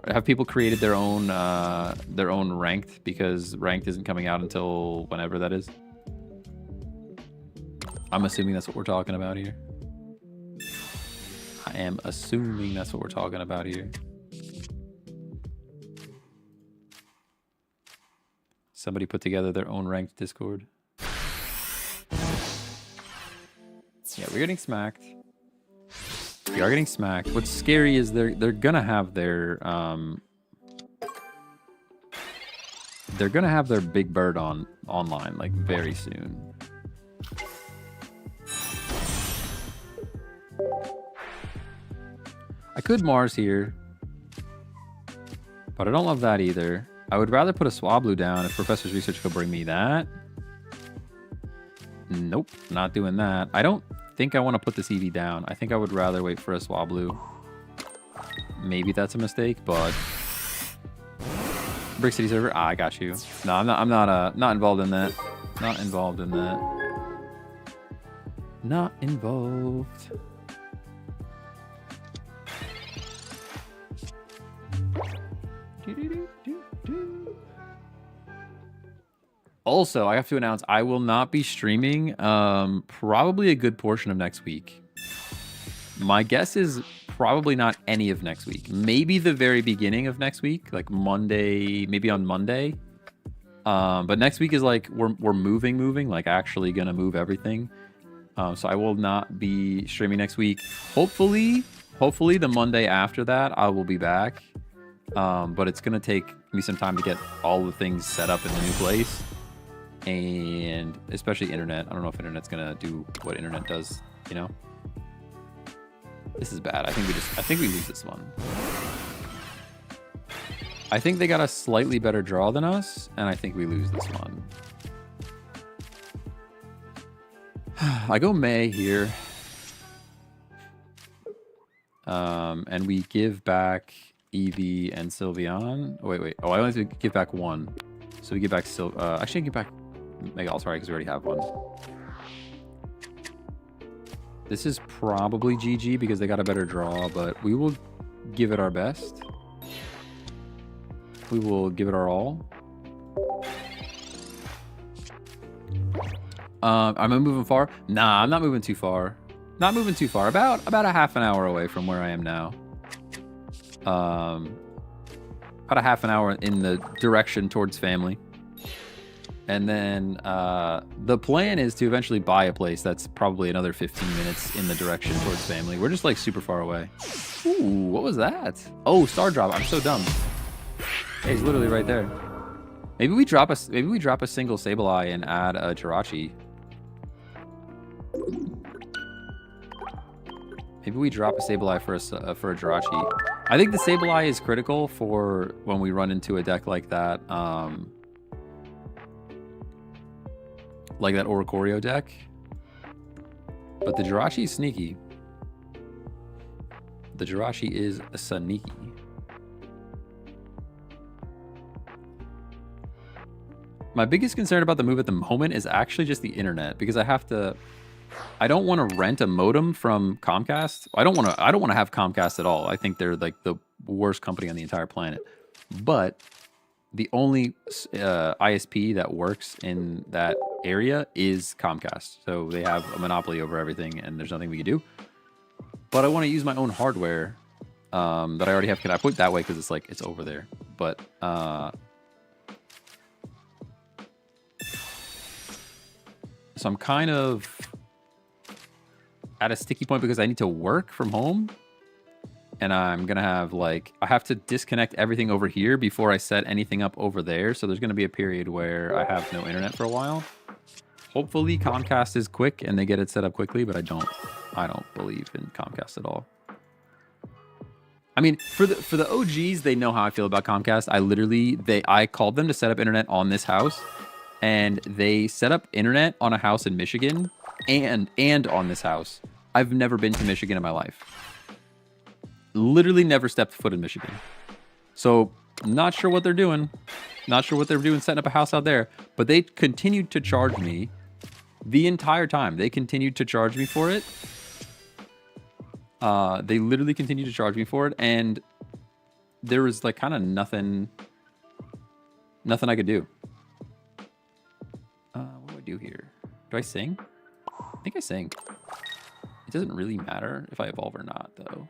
Have people created their own ranked because ranked isn't coming out until whenever that is? I'm assuming that's what we're talking about here. I am assuming that's what we're talking about here. Somebody put together their own ranked Discord. Yeah, we're getting smacked. We are getting smacked. What's scary is they're gonna have their big bird online like very soon. I could Mars here, but I don't love that either. I would rather put a Swablu down if Professor's Research could bring me that. Nope, not doing that. I don't think I want to put this Eevee down. I think I would rather wait for a Swablu. Maybe that's a mistake, but Brick City server. I got you. No, I'm not involved in that. Not involved in that. Not involved. Also, I have to announce I will not be streaming probably a good portion of next week. My guess is probably not any of next week. Maybe the very beginning of next week, like Monday, maybe on Monday. But next week is like we're moving, like actually gonna move everything. So I will not be streaming next week. Hopefully the Monday after that I will be back. But it's gonna take me some time to get all the things set up in the new place. And especially internet. I don't know if internet's gonna do what internet does, you know? This is bad. I think we lose this one. I think they got a slightly better draw than us, and I think we lose this one. I go May here. And we give back Evie and Sylveon. Oh, wait. Oh, I only have to give back one. So we give back actually, I give back Mega Altaria because we already have one. This is probably GG because they got a better draw, but we will give it our best. We will give it our all. Am I moving far? Nah, I'm not moving too far. Not moving too far. About a half an hour away from where I am now. About a half an hour in the direction towards family. And then the plan is to eventually buy a place that's probably another 15 minutes in the direction towards family. We're just like super far away. Ooh, what was that? Oh, Star Drop. I'm so dumb. Hey, he's literally right there. Maybe we drop a single Sableye and add a Jirachi. Maybe we drop a Sableye for a Jirachi. I think the Sableye is critical for when we run into a deck like that. Like that Oricorio deck. But the Jirachi is sneaky. The Jirachi is sneaky. My biggest concern about the move at the moment is actually just the internet, because I don't want to rent a modem from Comcast. I don't want to have Comcast at all. I think they're like the worst company on the entire planet. But the only ISP that works in that area is Comcast. So they have a monopoly over everything, and there's nothing we can do. But I want to use my own hardware that I already have. Can I put it that way because it's over there? But so I'm kind of at a sticky point because I need to work from home. And I'm going to have I have to disconnect everything over here before I set anything up over there. So there's going to be a period where I have no internet for a while. Hopefully Comcast is quick and they get it set up quickly, but I don't believe in Comcast at all. I mean, for the OGs, they know how I feel about Comcast. I called them to set up internet on this house, and they set up internet on a house in Michigan and on this house. I've never been to Michigan in my life. Literally never stepped foot in Michigan. So not sure what they're doing. Not sure what they're doing setting up a house out there. But they continued to charge me the entire time. They continued to charge me for it. They literally continued to charge me for it. And there was kind of nothing I could do. What do I do here? Do I sing? I think I sing. It doesn't really matter if I evolve or not, though.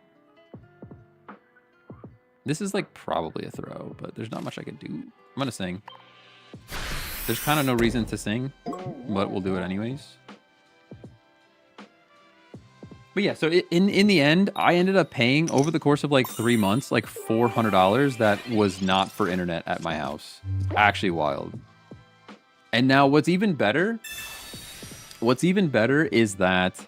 This is probably a throw, but there's not much I could do. I'm gonna sing. There's kind of no reason to sing, but we'll do it anyways. But yeah, so in the end, I ended up paying over the course of 3 months, $400 that was not for internet at my house. Actually wild. And now what's even better is that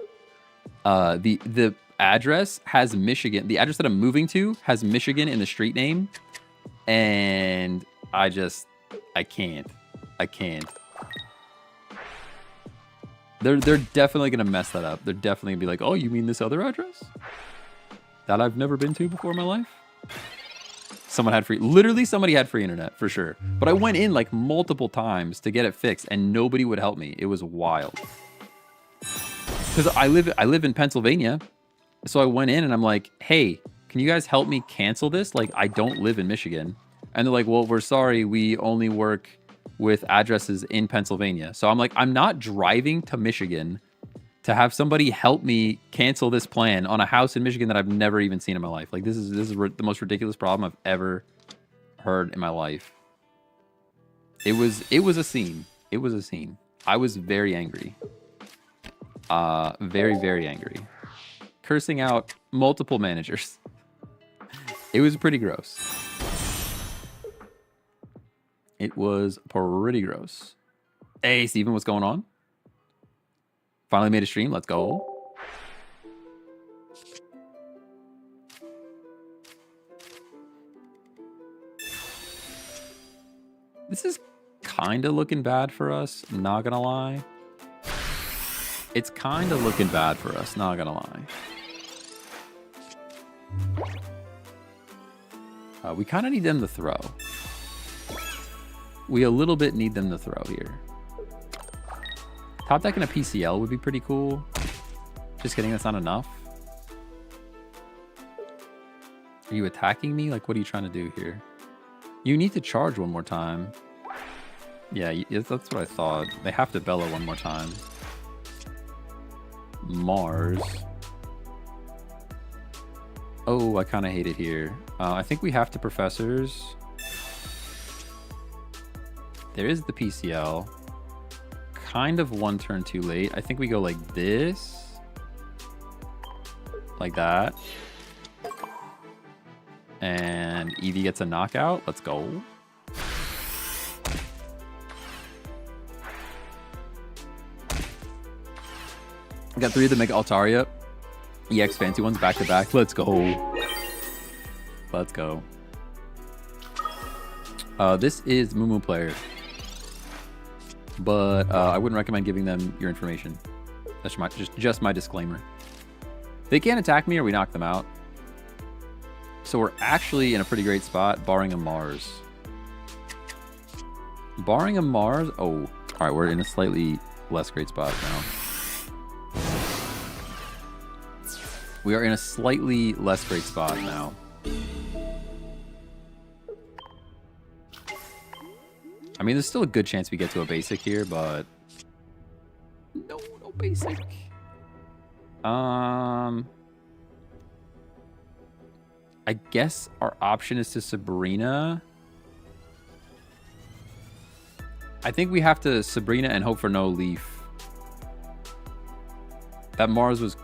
the address has Michigan. The address that I'm moving to has Michigan in the street name. And I can't. They're definitely going to mess that up. They're definitely going to be like, oh, you mean this other address that I've never been to before in my life? Literally somebody had free internet for sure. But I went in multiple times to get it fixed and nobody would help me. It was wild. Because I live in Pennsylvania. So I went in and I'm like, hey, can you guys help me cancel this? I don't live in Michigan. And they're like, well, we're sorry. We only work with addresses in Pennsylvania. So I'm like, I'm not driving to Michigan to have somebody help me cancel this plan on a house in Michigan that I've never even seen in my life. This is the most ridiculous problem I've ever heard in my life. It was a scene. It was a scene. I was very angry. Very, very angry. Cursing out multiple managers. It was pretty gross. It was pretty gross. Hey, Steven, what's going on? Finally made a stream. Let's go. This is kind of looking bad for us. I'm not going to lie. It's kind of looking bad for us, not gonna lie. We kind of need them to throw. We a little bit need them to throw here. Top deck and a PCL would be pretty cool. Just kidding, that's not enough. Are you attacking me? Like, what are you trying to do here? You need to charge one more time. Yeah, that's what I thought. They have to bellow one more time. Mars. Oh, I kind of hate it here. I think we have to Professors. There is the PCL. Kind of one turn too late. I think we go like this. Like that. And Eevee gets a knockout. Let's go. We got 3 of the Mega Altaria. EX fancy ones back to back. Let's go. Let's go. This is Moo player. But I wouldn't recommend giving them your information. That's just my disclaimer. They can't attack me or we knock them out. So we're actually in a pretty great spot, barring a Mars. Barring a Mars? Oh, all right, we're in a slightly less great spot now. We are in a slightly less great spot now. I mean, there's still a good chance we get to a basic here, but... No basic. I guess our option is to Sabrina. I think we have to Sabrina and hope for no Leaf. That Mars was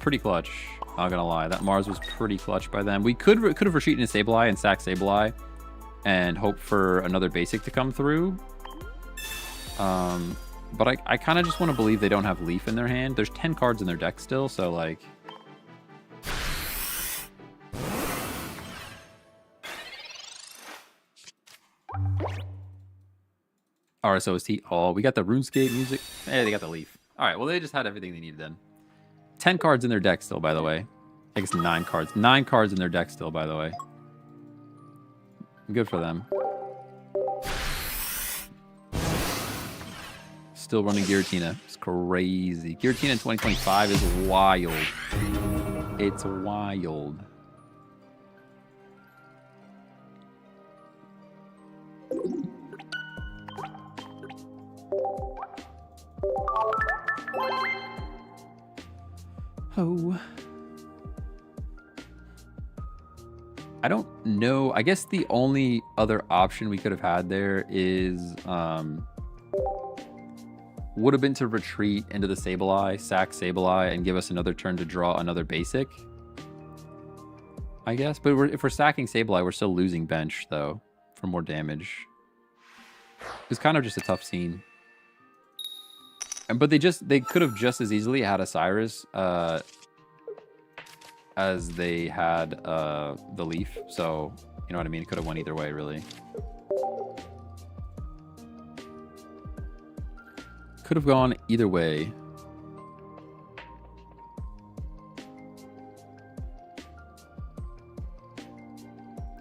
pretty clutch. Not gonna lie, that Mars was pretty clutch by them. We could have retreated into Sableye and sacked Sableye and hope for another basic to come through. But I kind of just want to believe they don't have Leaf in their hand. There's 10 cards in their deck still, so like... RSOST. Oh, we got the RuneScape music. Hey, they got the Leaf. All right, well, they just had everything they needed then. 10 cards in their deck still, by the way. I guess 9 cards. 9 cards in their deck still, by the way. Good for them. Still running Giratina. It's crazy. Giratina in 2025 is wild. It's wild. Oh. I don't know. I guess the only other option we could have had there is would have been to retreat into the Sableye, sack Sableye, and give us another turn to draw another basic. I guess. But if we're sacking Sableye, we're still losing bench, though, for more damage. It's kind of just a tough scene. But they could have just as easily had a Cyrus as they had the Leaf. So, you know what I mean? It could have went either way, really. Could have gone either way.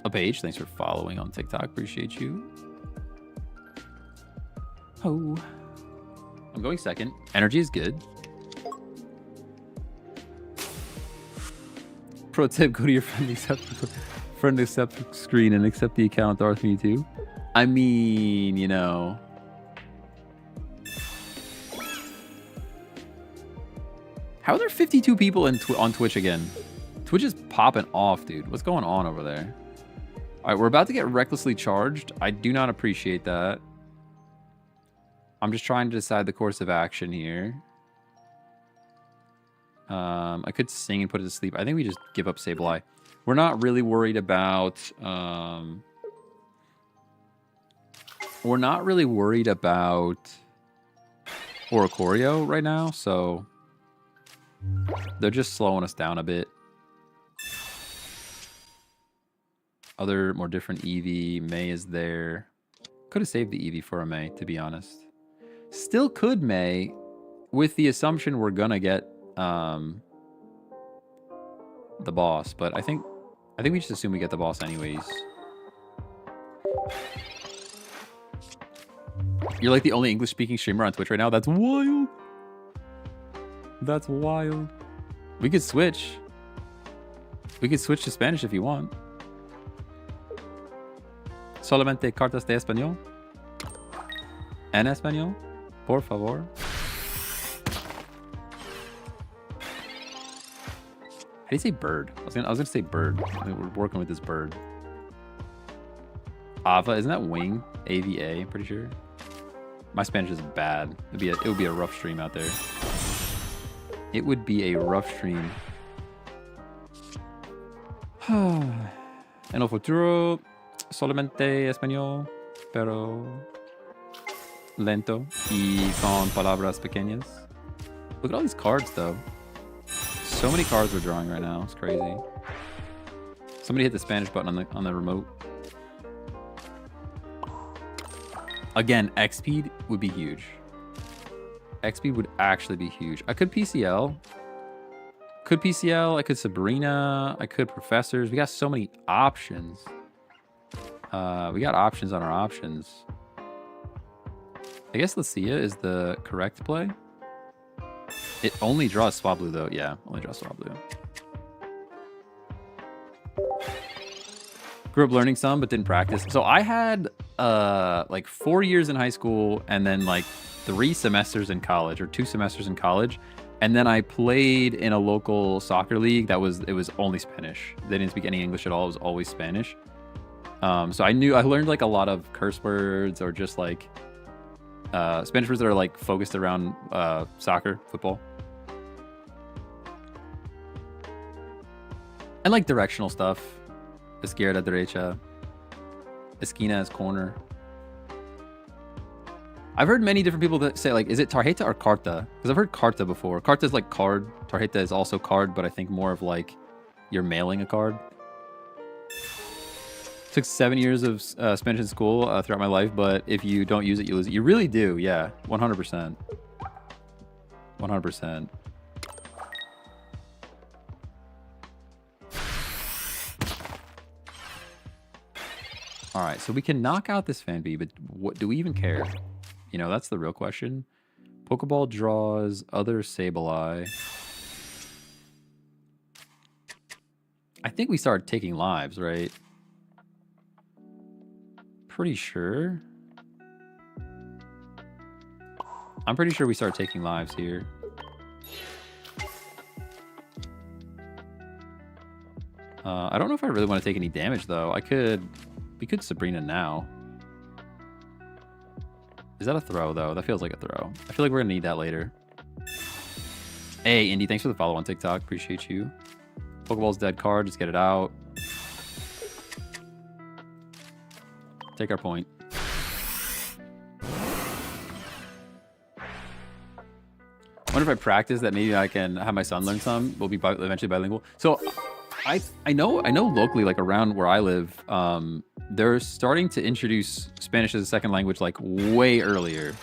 A Page, thanks for following on TikTok. Appreciate you. Oh. I'm going second. Energy is good. Pro tip, go to your friend accept screen and accept the account Darth Me too. I mean, you know. How are there 52 people on Twitch again? Twitch is popping off, dude. What's going on over there? All right, we're about to get recklessly charged. I do not appreciate that. I'm just trying to decide the course of action here. I could sing and put it to sleep. I think we just give up Sableye. We're not really worried about... we're not really worried about Oricorio right now, so... They're just slowing us down a bit. Other, more different Eevee. May is there. Could have saved the Eevee for a May, to be honest. Still could May. with the assumption we're gonna get the boss, but I think we just assume we get the boss anyways. You're like the only English-speaking streamer on Twitch right now? That's wild. That's wild. We could switch. We could switch to Spanish if you want. Solamente cartas de español. En español, por favor. How do you say bird? I was gonna say bird. I mean, we're working with this bird. Ava, isn't that wing? AVA, I'm pretty sure. My Spanish is bad. It would be a rough stream out there. It would be a rough stream. En el futuro, solamente español, pero lento y con palabras pequeñas. Look at all these cards, though. So many cards we're drawing right now. It's crazy. Somebody hit the Spanish button on the remote. Again, X speed would be huge. X speed would actually be huge. I could PCL. I could Sabrina. I could Professors. We got so many options. We got options on our options. I guess Lucia is the correct play. It only draws Swablu though. Yeah, only draws Swablu. Grew up learning some, but didn't practice. So I had like 4 years in high school and then like 3 semesters in college or 2 semesters in college. And then I played in a local soccer league it was only Spanish. They didn't speak any English at all. It was always Spanish. So I learned like a lot of curse words or just like Spanish words that are like focused around soccer, football. And like directional stuff. Izquierda, derecha. Esquina is corner. I've heard many different people that say like, is it tarjeta or carta? Because I've heard carta before. Carta is like card. Tarjeta is also card, but I think more of like you're mailing a card. Took 7 years of Spanish in school throughout my life, but if you don't use it, you lose it. You really do, yeah, 100%. 100%. All right, so we can knock out this fan bee, but what do we even care? You know, that's the real question. Pokeball draws other Sableye. I think we started taking lives, right? Pretty sure. I'm pretty sure we started taking lives here. I don't know if I really want to take any damage though. We could Sabrina now. Is that a throw though? That feels like a throw. I feel like we're gonna need that later. Hey Indy, thanks for the follow on TikTok. Appreciate you. Pokeball's dead card, just get it out. Take our point. I wonder if I practice that maybe I can have my son learn some. We'll be eventually bilingual. So I know locally, like around where I live, they're starting to introduce Spanish as a second language like way earlier.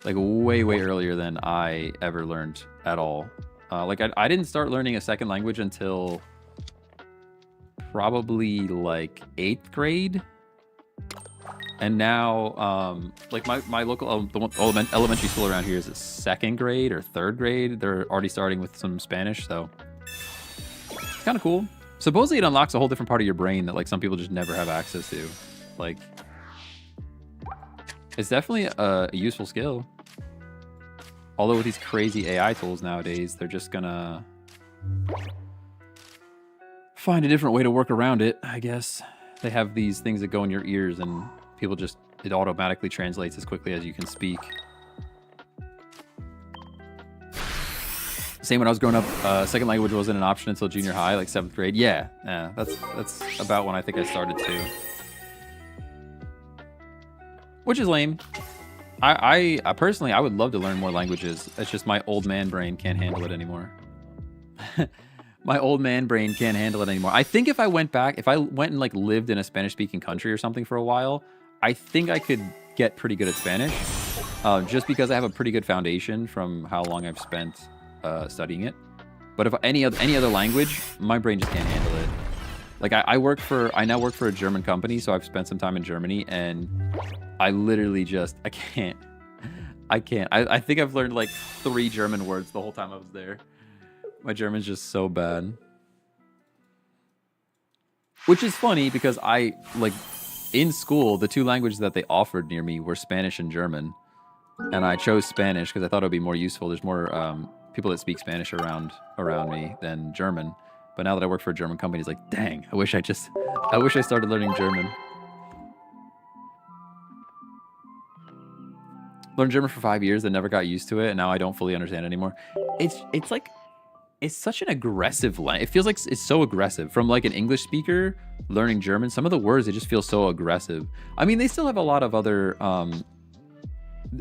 Like way earlier than I ever learned at all. Like I didn't start learning a second language until probably like 8th grade. And now, like my local elementary school around here is a 2nd grade or 3rd grade. They're already starting with some Spanish, so it's kind of cool. Supposedly it unlocks a whole different part of your brain that like some people just never have access to. Like, it's definitely a useful skill. Although with these crazy AI tools nowadays, they're just gonna find a different way to work around it, I guess. They have these things that go in your ears and people just, it automatically translates as quickly as you can speak. Same when I was growing up, second language wasn't an option until junior high, like 7th grade. Yeah, that's about when I think I started too. Which is lame. I personally, I would love to learn more languages. It's just my old man brain can't handle it anymore. My old man brain can't handle it anymore. I think if I went and like lived in a Spanish speaking country or something for a while, I think I could get pretty good at Spanish. just because I have a pretty good foundation from how long I've spent studying it. But if any other language, my brain just can't handle it. Like I now work for a German company, so I've spent some time in Germany, and I literally just I can't. I think I've learned like 3 German words the whole time I was there. My German's just so bad. Which is funny because I like in school the 2 languages that they offered near me were Spanish and German, and I chose Spanish because I thought it would be more useful. There's more people that speak Spanish around me than German. But now that I work for a German company, it's like, dang, I wish I started learning German. Learned German for 5 years and never got used to it, and now I don't fully understand it anymore. It's like, it's such an aggressive language. It feels like it's so aggressive. From like an English speaker learning German, some of the words, they just feel so aggressive. I mean, they still have a lot of other, and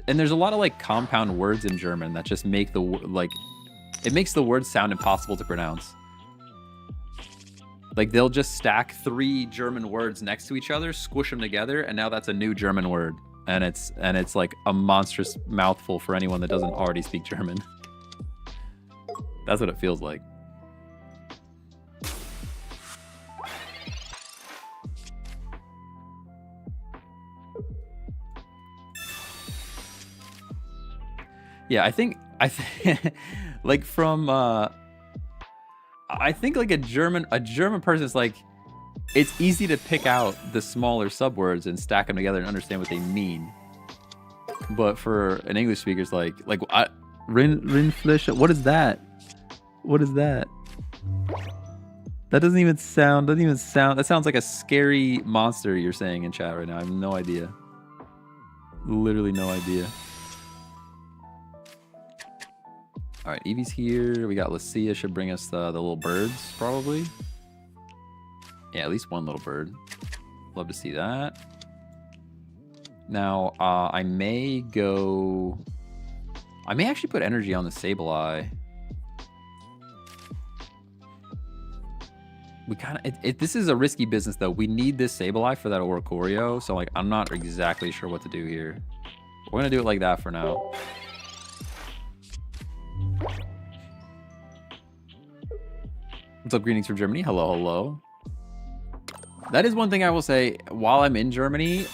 there's a lot of like compound words in German that just make it makes the words sound impossible to pronounce. Like they'll just stack 3 German words next to each other, squish them together, and now that's a new German word. And it's like a monstrous mouthful for anyone that doesn't already speak German. That's what it feels like. Yeah, I think like from I think like a German person is like, it's easy to pick out the smaller subwords and stack them together and understand what they mean. But for an English speaker, it's like Rinflish. What is that? What is that? That doesn't even sound. That sounds like a scary monster you're saying in chat right now. I have no idea. Literally no idea. All right, Evie's here. We got Lucia should bring us the little birds, probably. Yeah, at least one little bird. Love to see that. Now, I may actually put energy on the Sableye. We kind of, this is a risky business though. We need this Sableye for that Oricorio, so like I'm not exactly sure what to do here. We're gonna do it like that for now. What's up, greetings from Germany? Hello, hello. That is one thing I will say while I'm in Germany.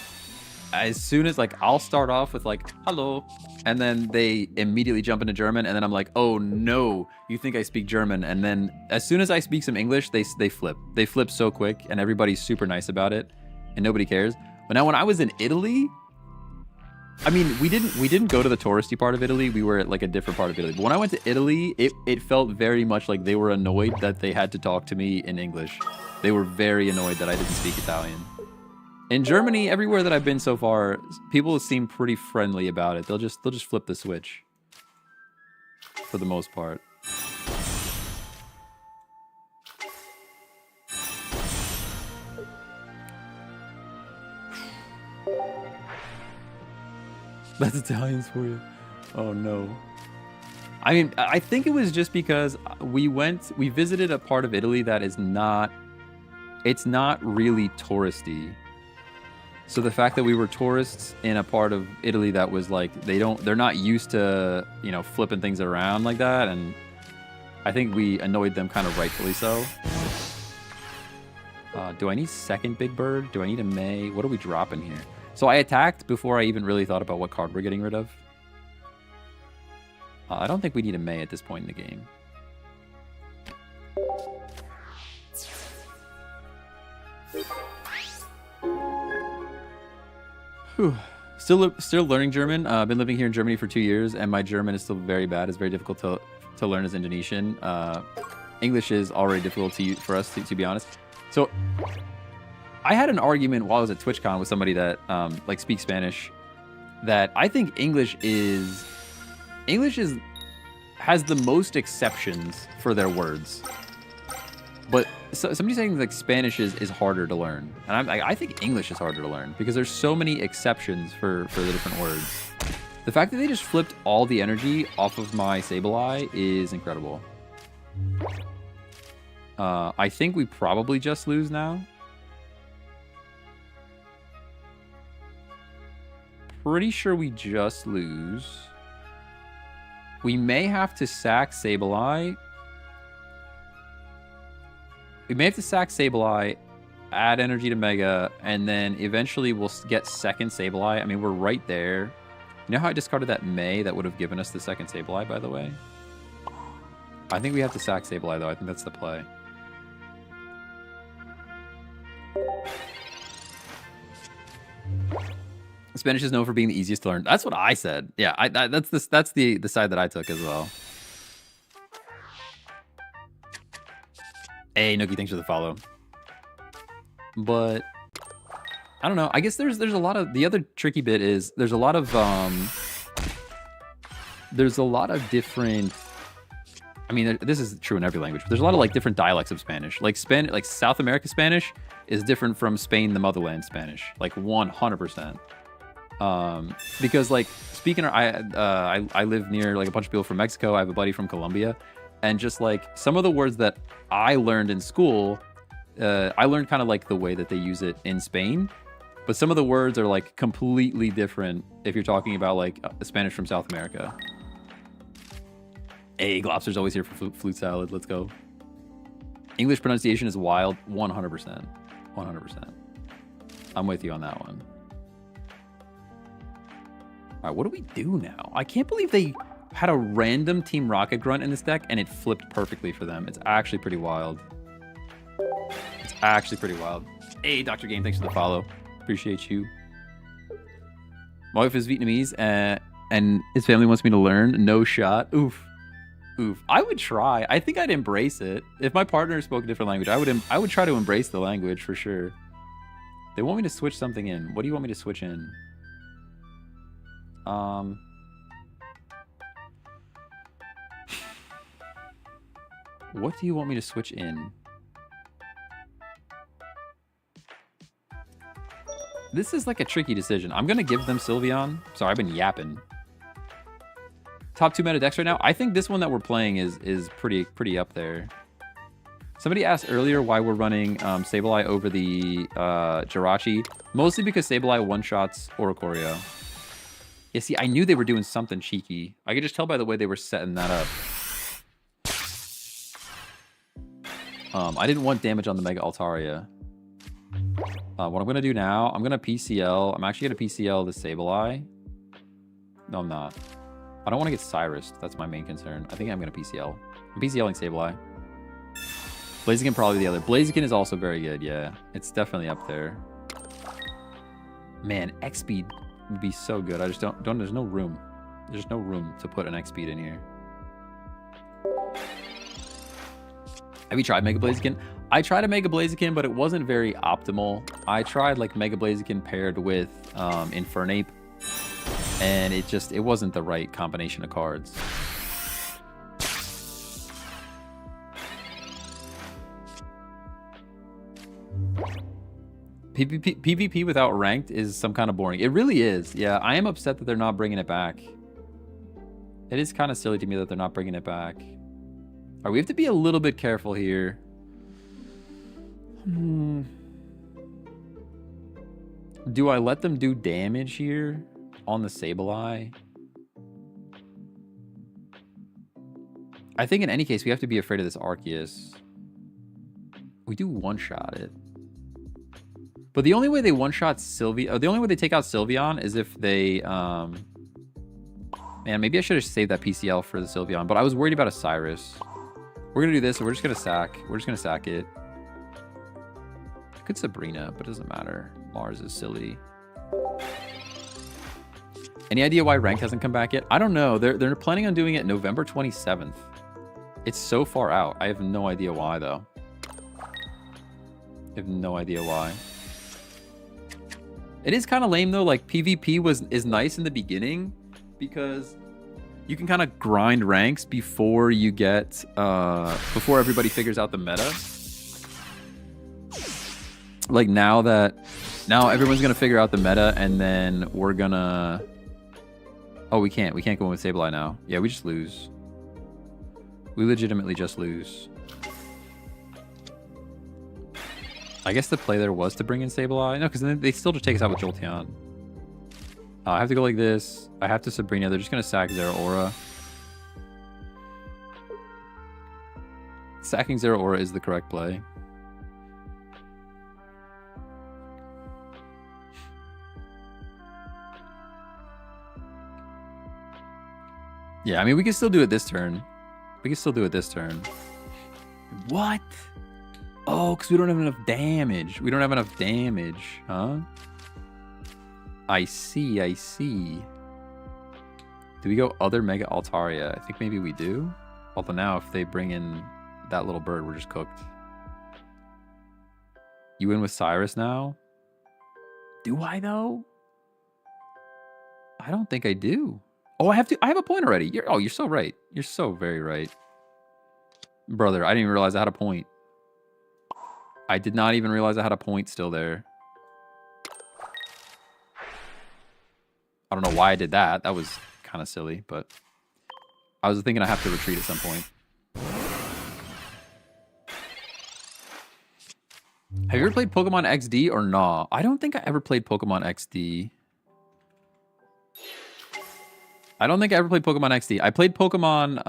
As soon as like I'll start off with like hello, and then they immediately jump into German, and then I'm like, oh no, you think I speak German? And then as soon as I speak some English, they flip so quick, and everybody's super nice about it, and nobody cares. But now when I was in Italy, I mean, we didn't go to the touristy part of Italy. We were at like a different part of Italy. But when I went to Italy, it felt very much like they were annoyed that they had to talk to me in English. They were very annoyed that I didn't speak Italian. In Germany, everywhere that I've been so far, people seem pretty friendly about it. They'll just flip the switch for the most part. That's Italians for you. Oh no. I mean, I think it was just because we visited a part of Italy that is not, it's not really touristy. So the fact that we were tourists in a part of Italy that was like, they're not used to, you know, flipping things around like that. And I think we annoyed them kind of rightfully so. Do I need second big bird? Do I need a May? What are we dropping here? So I attacked before I even really thought about what card we're getting rid of. I don't think we need a May at this point in the game. Whew. Still learning German. I've been living here in Germany for 2 years, and my German is still very bad. It's very difficult to learn as Indonesian. English is already difficult for us, to be honest. So I had an argument while I was at TwitchCon with somebody that like speaks Spanish, that I think English has the most exceptions for their words. But somebody's saying like Spanish is harder to learn, and I think English is harder to learn because there's so many exceptions for the different words. The fact that they just flipped all the energy off of my Sableye is incredible. I think we probably just lose now. pretty sure we just lose. We may have to sack Sableye. We may have to sack Sableye, add energy to Mega, and then eventually we'll get second Sableye. I mean, we're right there. You know how I discarded that May that would have given us the second Sableye, by the way? I think we have to sack Sableye, though. I think that's the play. Spanish is known for being the easiest to learn. That's what I said. Yeah, that's the side that I took as well. Hey, Nookie, thanks for the follow. But I don't know. I guess there's a lot of the other tricky bit is there's a lot of different. I mean, this is true in every language. But there's a lot of like different dialects of Spanish. Like South America Spanish is different from Spain, the motherland Spanish. Like 100%. Because like speaking, I live near like a bunch of people from Mexico. I have a buddy from Colombia, and just like some of the words that I learned in school, I learned kind of like the way that they use it in Spain. But some of the words are like completely different if you're talking about like Spanish from South America. Hey, Glopster's always here for flute salad. Let's go. English pronunciation is wild. 100%. 100%. I'm with you on that one. All right, what do we do now? I can't believe they had a random Team Rocket Grunt in this deck and it flipped perfectly for them. It's actually pretty wild. It's actually pretty wild. Hey, Dr. Game, thanks for the follow. Appreciate you. My wife is Vietnamese and his family wants me to learn. No shot. Oof. Oof. I would try. I think I'd embrace it. If my partner spoke a different language, I would try to embrace the language for sure. They want me to switch something in. What do you want me to switch in? What do you want me to switch in? This is like a tricky decision. I'm gonna give them Sylveon. Sorry, I've been yapping. Top 2 meta decks right now. I think this one that we're playing is pretty up there. Somebody asked earlier why we're running Sableye over the Jirachi. Mostly because Sableye one-shots Oricorio. Yeah, see, I knew they were doing something cheeky. I could just tell by the way they were setting that up. I didn't want damage on the Mega Altaria. What I'm going to do now, I'm going to PCL. I'm actually going to PCL the Sableye. No, I'm not. I don't want to get Cyrus. That's my main concern. I think I'm going to PCL. I'm PCLing Sableye. Blaziken probably the other. Blaziken is also very good, yeah. It's definitely up there. Man, X-Speed would be so good. I just don't there's no room. There's no room to put an X-Speed in here. Have you tried Mega Blaziken? I tried a Mega Blaziken, but it wasn't very optimal. I tried like Mega Blaziken paired with Infernape, and it wasn't the right combination of cards. PvP without ranked is some kind of boring. It really is. Yeah, I am upset that they're not bringing it back. It is kind of silly to me that they're not bringing it back. All right, we have to be a little bit careful here. Do I let them do damage here on the Sableye? I think in any case, we have to be afraid of this Arceus. We do one-shot it. But the only way they one-shot Sylveon, the only way they take out Sylveon is if they, man, maybe I should have saved that PCL for the Sylveon, but I was worried about a Cyrus. We're going to do this, and we're just going to sack. We're just going to sack it. I could Sabrina, but it doesn't matter. Mars is silly. Any idea why Ranked hasn't come back yet? I don't know. They're planning on doing it November 27th. It's so far out. I have no idea why, though. I have no idea why. It is kind of lame, though. Like, PvP is nice in the beginning because you can kind of grind ranks before you get, before everybody figures out the meta. Like, now everyone's going to figure out the meta, and then we're going to... Oh, we can't. We can't go in with Sableye now. Yeah, we just lose. We legitimately just lose. I guess the play there was to bring in Sableye. No, because then they still just take us out with Jolteon. I have to go like this. I have to Sabrina. They're just going to sack Zero Aura. Sacking Zero Aura is the correct play. Yeah, I mean, we can still do it this turn. We can still do it this turn. What? Oh, because we don't have enough damage. We don't have enough damage, huh? I see, I see. Do we go other Mega Altaria? I think maybe we do. Although now if they bring in that little bird, we're just cooked. You win with Cyrus now? Do I though? I don't think I do. Oh, I have a point already. You're so right. You're so very right. Brother, I didn't even realize I had a point. I did not even realize I had a point still there. I don't know why I did that. That was kind of silly, but I was thinking I have to retreat at some point. Have you ever played Pokemon XD or nah? I don't think I ever played Pokemon XD. I don't think I ever played Pokemon XD. I played Pokemon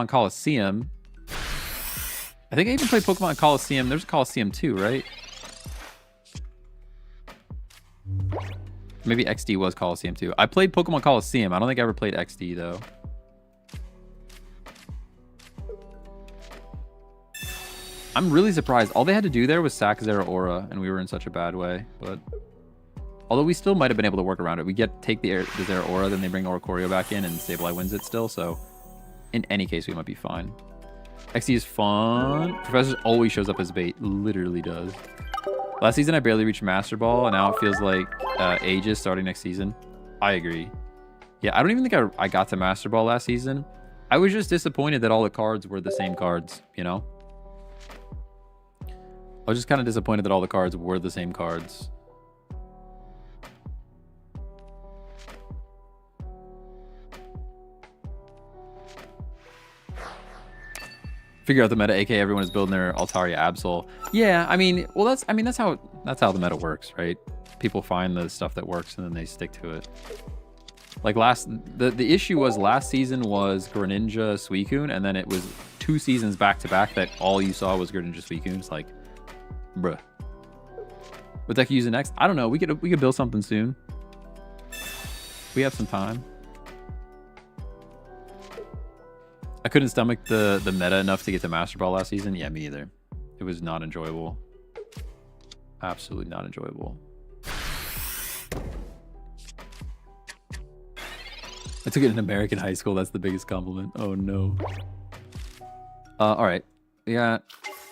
Coliseum. I think I even played Pokemon Coliseum. There's a Coliseum 2, right? Maybe XD was Coliseum 2. I played Pokemon Coliseum. I don't think I ever played XD, though. I'm really surprised. All they had to do there was sack Zero Aura, and we were in such a bad way. But although we still might have been able to work around it. We take the Zero Aura, then they bring Oricorio back in, and Sableye wins it still. So in any case, we might be fine. XD is fun. Professor always shows up as bait. Literally does. Last season, I barely reached Master Ball, and now it feels like ages starting next season. I agree. Yeah, I don't even think I got to Master Ball last season. I was just disappointed that all the cards were the same cards, you know? I was just kind of disappointed that all the cards were the same cards. Figure out the meta, aka everyone is building their Altaria Absol. Yeah, I mean, well, that's how the meta works, right? People find the stuff that works and then they stick to it. Like the issue was last season was Greninja Suicune, and then it was 2 seasons back to back that all you saw was Greninja Suicune. It's like, bruh. What deck you using next? I don't know. We could build something soon. We have some time. I couldn't stomach the meta enough to get to Master Ball last season. Yeah, me either. It was not enjoyable. Absolutely not enjoyable. I took it in American high school. That's the biggest compliment. Oh no. All right. Yeah,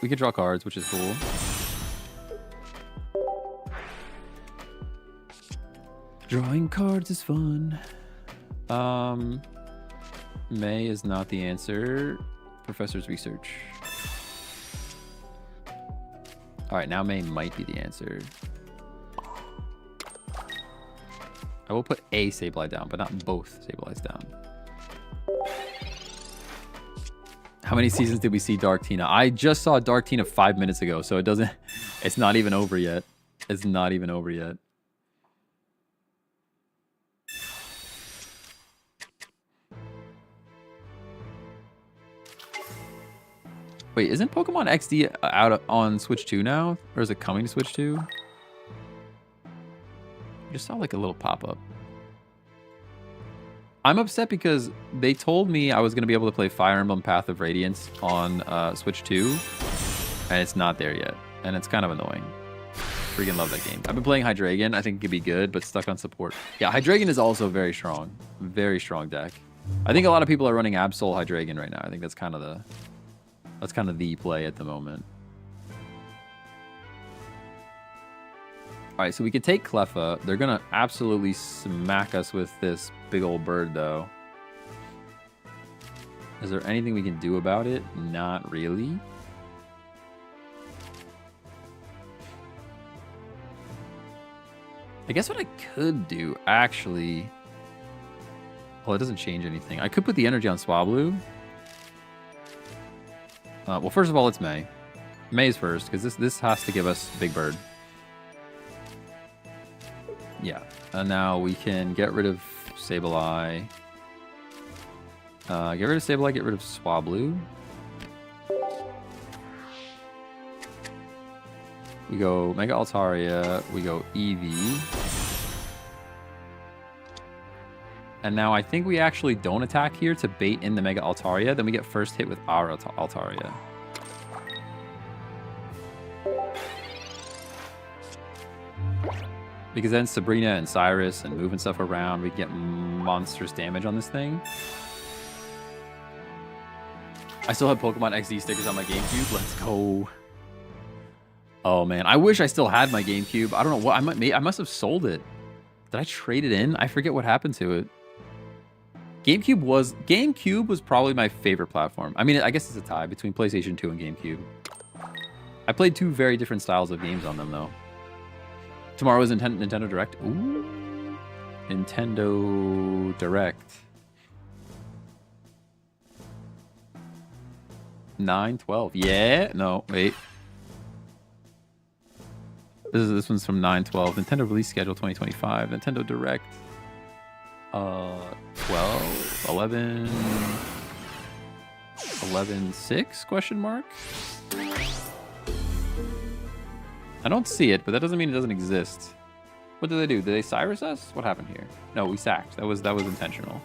we can draw cards, which is cool. Drawing cards is fun. May is not the answer. Professor's research. All right, now May might be the answer. I will put a Sableye down, but not both Sableyes down. How many seasons did we see Dark Tina? I just saw Dark Tina 5 minutes ago, so it's not even over yet. It's not even over yet. Wait, isn't Pokemon XD out on Switch 2 now? Or is it coming to Switch 2? I just saw like a little pop-up. I'm upset because they told me I was going to be able to play Fire Emblem Path of Radiance on Switch 2. And it's not there yet. And it's kind of annoying. Freaking love that game. I've been playing Hydreigon. I think it could be good, but stuck on support. Yeah, Hydreigon is also very strong. Very strong deck. I think a lot of people are running Absol Hydreigon right now. I think that's kind of the play at the moment. All right, so we could take Cleffa. They're going to absolutely smack us with this big old bird, though. Is there anything we can do about it? Not really. I guess what I could do, actually... Well, it doesn't change anything. I could put the energy on Swablu. Well, first of all, it's May. May's first, because this has to give us Big Bird. Yeah. And now we can get rid of Sableye. Get rid of Sableye, get rid of Swablu. We go Mega Altaria, we go Eevee. And now I think we actually don't attack here to bait in the Mega Altaria. Then we get first hit with our Altaria. Because then Sabrina and Cyrus and moving stuff around, we get monstrous damage on this thing. I still have Pokemon XD stickers on my GameCube. Let's go. Oh man, I wish I still had my GameCube. I don't know what I must have sold it. Did I trade it in? I forget what happened to it. GameCube was probably my favorite platform. I mean, I guess it's a tie between PlayStation 2 and GameCube. I played two very different styles of games on them though. Tomorrow is Nintendo Direct. Ooh. Nintendo Direct. 9/12. Yeah. No, wait. This one's from 9/12. Nintendo release schedule 2025. Nintendo Direct. 12, 11, 11/6 question mark. I don't see it, but that doesn't mean it doesn't exist. What did they do? Did they Cyrus us? What happened here? No, we sacked. That was intentional.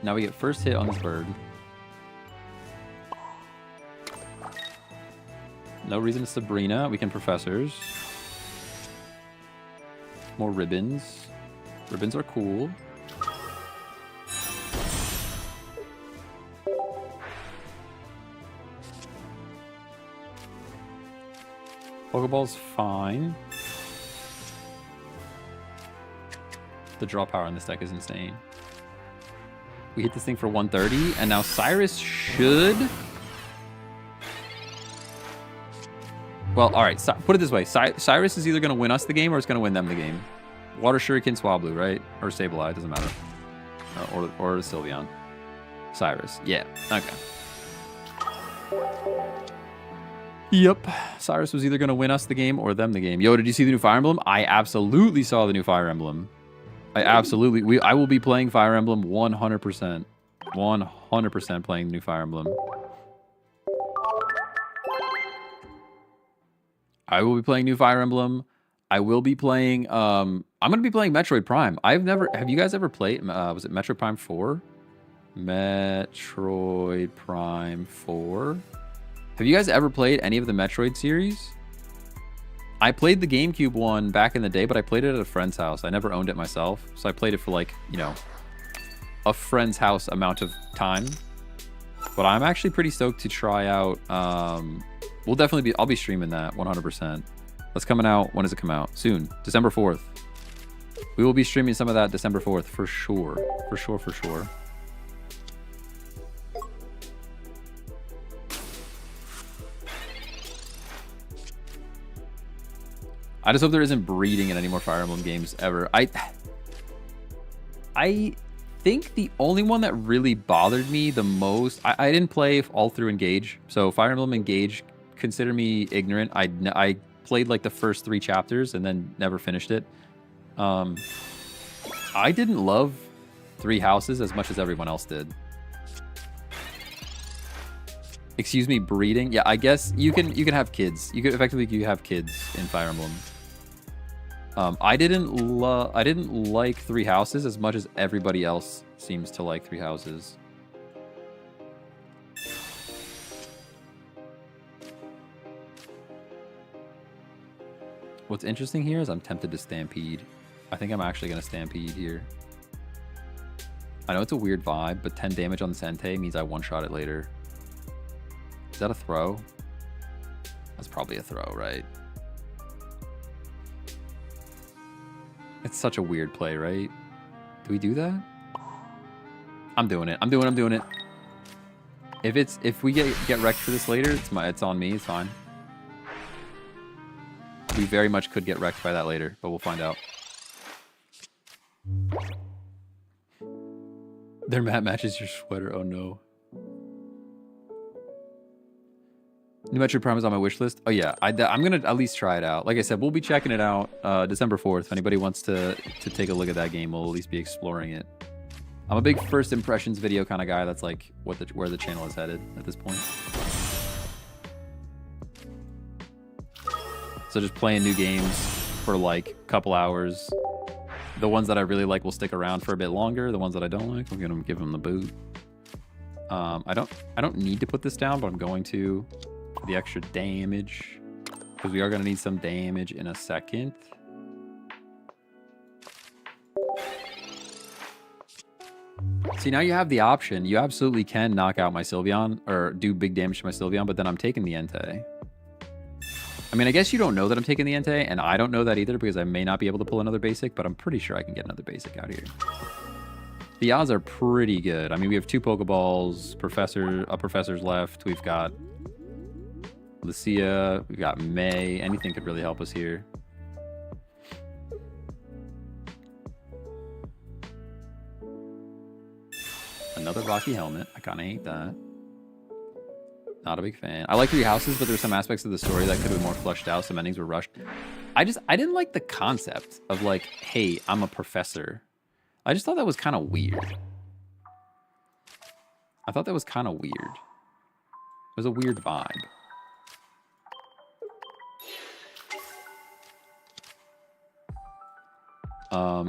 Now we get first hit on this bird. No reason to Sabrina. We can Professors. More ribbons. Ribbons are cool. Pokeball's fine. The draw power on this deck is insane. We hit this thing for 130, and now Cyrus should... Well, all right, so, put it this way. Cyrus is either going to win us the game or it's going to win them the game. Water Shuriken, Swablu, right? Or Sableye, doesn't matter. Or Sylveon. Cyrus, yeah, okay. Yep, Cyrus was either going to win us the game or them the game. Yo, did you see the new Fire Emblem? I absolutely saw the new Fire Emblem. I will be playing Fire Emblem 100%. 100% playing the new Fire Emblem. I will be playing new Fire Emblem. I will be playing, I'm going to be playing Metroid Prime. Have you guys ever played, was it Metroid Prime 4? Metroid Prime 4? Have you guys ever played any of the Metroid series? I played the GameCube one back in the day, but I played it at a friend's house. I never owned it myself. So I played it for like, you know, a friend's house amount of time. But I'm actually pretty stoked to try out, I'll be streaming that 100%. That's coming out, when does it come out? Soon, December 4th. We will be streaming some of that December 4th for sure. For sure. I just hope there isn't breeding in any more Fire Emblem games ever. I think the only one that really bothered me the most... I didn't play all through Engage. So Fire Emblem Engage, consider me ignorant. I played like the first 3 chapters and then never finished it. I didn't love 3 Houses as much as everyone else did. Excuse me, breeding? Yeah, I guess you can have kids. You have kids in Fire Emblem. I didn't like 3 Houses as much as everybody else seems to like 3 Houses. What's interesting here is I'm tempted to Stampede. I think I'm actually going to Stampede here. I know it's a weird vibe, but 10 damage on the Sentei means I one-shot it later. Is that a throw? That's probably a throw, right? It's such a weird play, right? Do we do that? I'm doing it. I'm doing it. If we get wrecked for this later, it's on me. It's fine. We very much could get wrecked by that later, but we'll find out. Their mat matches your sweater. Oh no. New Metroid Prime is on my wish list. Oh yeah, I'm gonna at least try it out. Like I said, we'll be checking it out December 4th. If anybody wants to take a look at that game, we'll at least be exploring it. I'm a big first impressions video kind of guy. That's like where the channel is headed at this point. So just playing new games for like a couple hours. The ones that I really like will stick around for a bit longer. The ones that I don't like, I'm gonna give them the boot. I don't need to put this down, but I'm going to for the extra damage because we are gonna need some damage in a second. See, now you have the option. You absolutely can knock out my Sylveon or do big damage to my Sylveon, but then I'm taking the Entei. I mean, I guess you don't know that I'm taking the Entei, and I don't know that either because I may not be able to pull another basic, but I'm pretty sure I can get another basic out here. The odds are pretty good. I mean, we have 2 Pokeballs, a Professor's left. We've got Lucia, we've got May. Anything could really help us here. Another Rocky Helmet. I kind of hate that. Not a big fan. I like 3 houses, but there's some aspects of the story that could have been more fleshed out. Some endings were rushed. I didn't like the concept of like, hey, I'm a professor. I just thought that was kind of weird. I thought that was kind of weird. It was a weird vibe.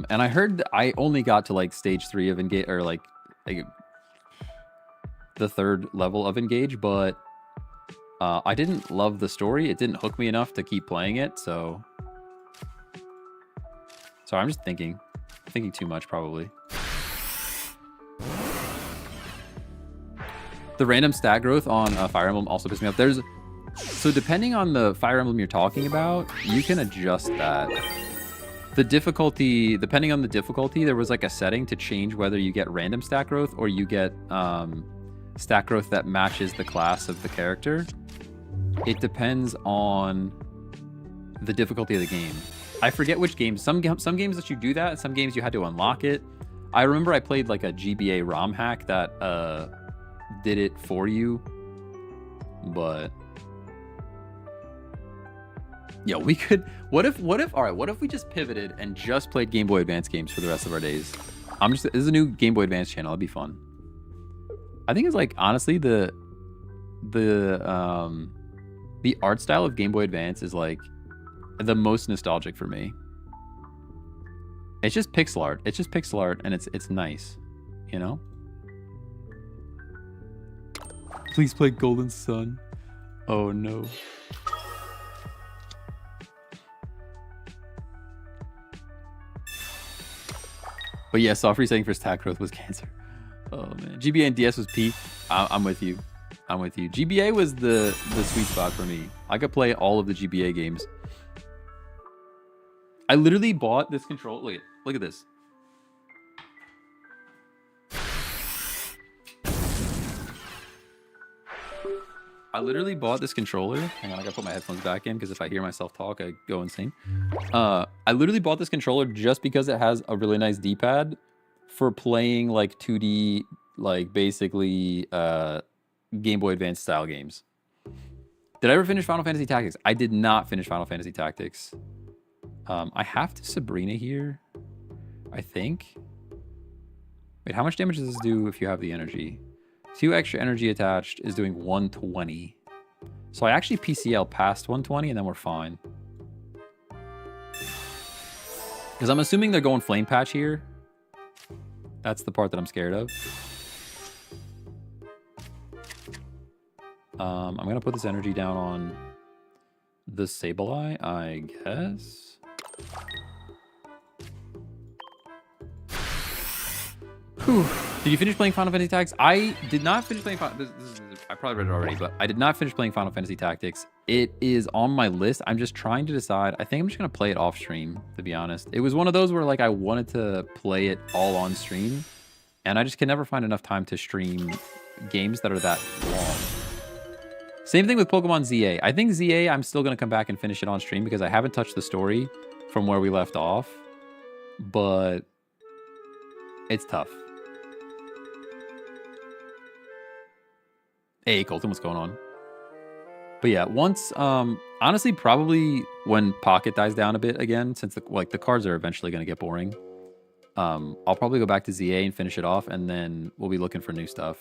And I heard that I only got to like stage 3 of Engage, or like the 3rd level of Engage, but I didn't love the story. It didn't hook me enough to keep playing it, so I'm just thinking too much probably. The random stat growth on Fire Emblem also pissed me off. So depending on the Fire Emblem you're talking about, you can adjust that. The difficulty, depending on the difficulty, there was like a setting to change whether you get random stat growth or you get stat growth that matches the class of the character. It depends on the difficulty of the game. I forget which games. Some games that you do that, and some games you had to unlock it. I remember I played like a GBA ROM hack that did it for you, but yeah, we could. What if we just pivoted and just played Game Boy Advance games for the rest of our days? This is a new Game Boy Advance channel. It'd be fun. I think it's like, honestly, the art style of Game Boy Advance is like the most nostalgic for me. It's just pixel art. It's just pixel art, and it's nice, you know? Please play Golden Sun. Oh no. But yeah, soft resetting for stat growth was cancer. Oh man, GBA and DS was peak. I'm with you. I'm with you. GBA was the sweet spot for me. I could play all of the GBA games. I literally bought this controller. Look at this. I literally bought this controller. Hang on, I gotta put my headphones back in because if I hear myself talk, I go insane. I literally bought this controller just because it has a really nice D-pad for playing like 2D, like basically Game Boy Advance style games. Did I ever finish Final Fantasy Tactics? I did not finish Final Fantasy Tactics. I have to Sabrina here, I think. Wait, how much damage does this do if you have the energy? 2 extra energy attached is doing 120. So I actually PCL past 120 and then we're fine. Because I'm assuming they're going Flame Patch here. That's the part that I'm scared of. I'm going to put this energy down on the Sableye, I guess. Whew. Did you finish playing Final Fantasy Tactics? I did not finish playing Final I probably read it already, but I did not finish playing Final Fantasy Tactics. It is on my list. I'm just trying to decide. I think I'm just going to play it off stream, to be honest. It was one of those where like I wanted to play it all on stream, and I just can never find enough time to stream games that are that long. Same thing with Pokemon ZA. I think ZA, I'm still going to come back and finish it on stream because I haven't touched the story from where we left off, but it's tough. Hey, Colton, what's going on? But yeah, once honestly, probably when Pocket dies down a bit again, since the cards are eventually going to get boring. I'll probably go back to ZA and finish it off, and then we'll be looking for new stuff.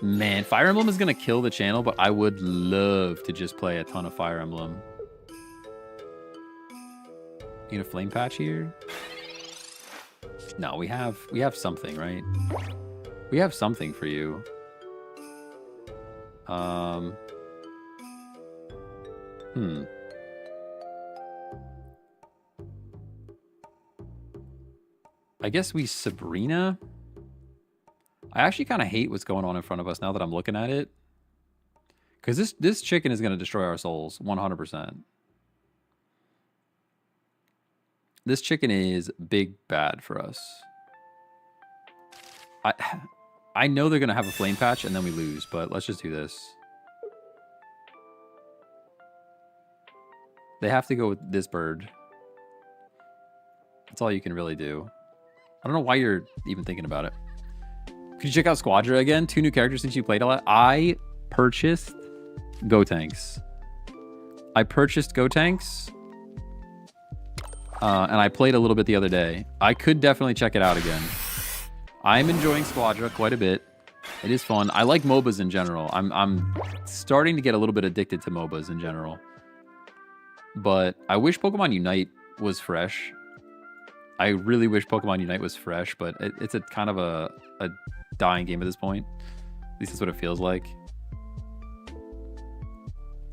Man, Fire Emblem is going to kill the channel, but I would love to just play a ton of Fire Emblem. You need a flame patch here? No, we have something, right? We have something for you. I guess we Sabrina. I actually kind of hate what's going on in front of us now that I'm looking at it. Because this chicken is going to destroy our souls, 100%. This chicken is big bad for us. I know they're going to have a flame patch and then we lose, but let's just do this. They have to go with this bird. That's all you can really do. I don't know why you're even thinking about it. Could you check out Squadra again? 2 new characters since you played a lot. I purchased Gotenks. And I played a little bit the other day. I could definitely check it out again. I'm enjoying Squadra quite a bit. It is fun. I like MOBAs in general. I'm starting to get a little bit addicted to MOBAs in general. But I wish Pokemon Unite was fresh. I really wish Pokemon Unite was fresh, but it's a kind of a dying game at this point. At least that's what it feels like.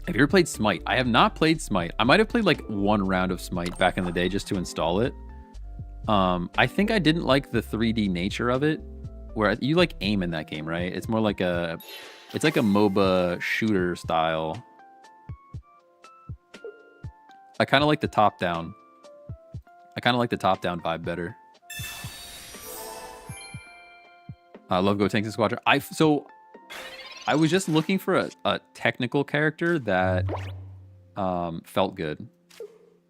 Have you ever played Smite? I have not played Smite. I might have played like 1 round of Smite back in the day just to install it. I think I didn't like the 3D nature of it, where you like aim in that game, right? It's more like it's like a MOBA shooter style. I kind of like the top down. I kind of like the top down vibe better. I love Gotenks and Squadra. So I was just looking for a technical character that felt good.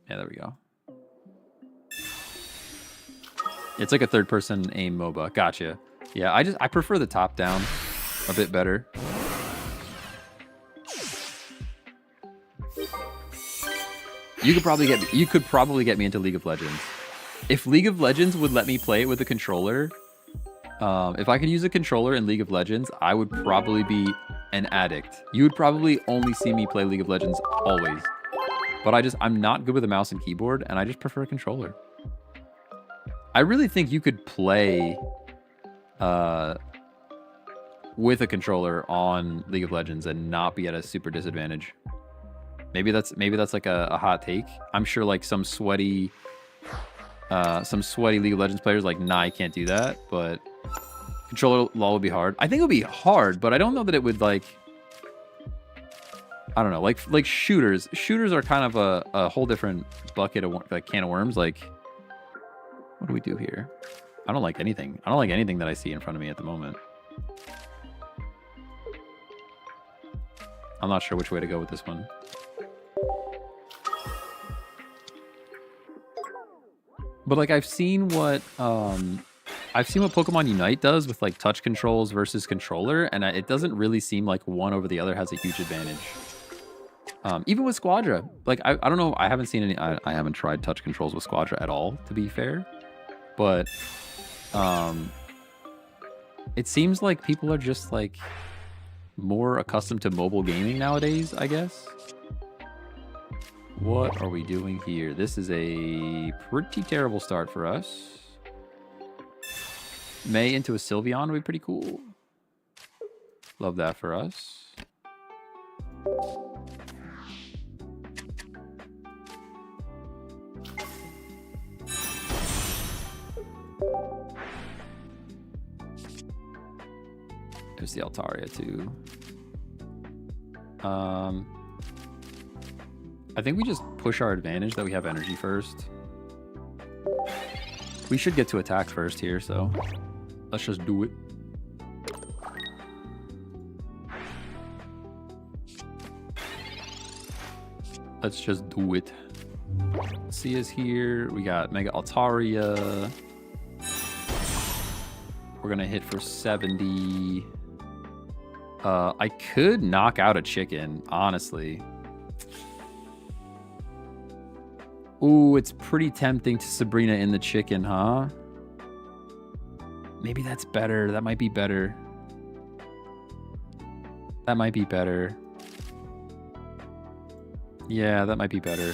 Yeah, there we go. It's like a third-person aim MOBA. Gotcha. Yeah, I prefer the top-down a bit better. You could probably get me into League of Legends. If League of Legends would let me play it with a controller, if I could use a controller in League of Legends, I would probably be an addict. You would probably only see me play League of Legends always. But I'm not good with a mouse and keyboard, and I just prefer a controller. I really think you could play with a controller on League of Legends and not be at a super disadvantage. Maybe that's like a hot take. I'm sure like some sweaty League of Legends players like, nah, I can't do that, but controller law would be hard. I think it would be hard, but I don't know that it would like, I don't know, like shooters. Shooters are kind of a whole different bucket of like can of worms. Like, what do we do here? I don't like anything. I don't like anything that I see in front of me at the moment. I'm not sure which way to go with this one. But like I've seen what Pokemon Unite does with like touch controls versus controller, and it doesn't really seem like one over the other has a huge advantage. Even with Squadra, like I don't know, I haven't seen any. I haven't tried touch controls with Squadra at all, to be fair. But it seems like people are just like more accustomed to mobile gaming nowadays, I guess. What are we doing here? This is a pretty terrible start for us. May into a Sylveon would be pretty cool. Love that for us. There's the Altaria too. I think we just push our advantage that we have energy first. We should get to attack first here, so let's just do it. Let's just do it. See us here. We got Mega Altaria. We're gonna hit for 70. I could knock out a chicken, honestly. Ooh, it's pretty tempting to Sabrina in the chicken, huh? Maybe that's better. That might be better. That might be better. Yeah, that might be better.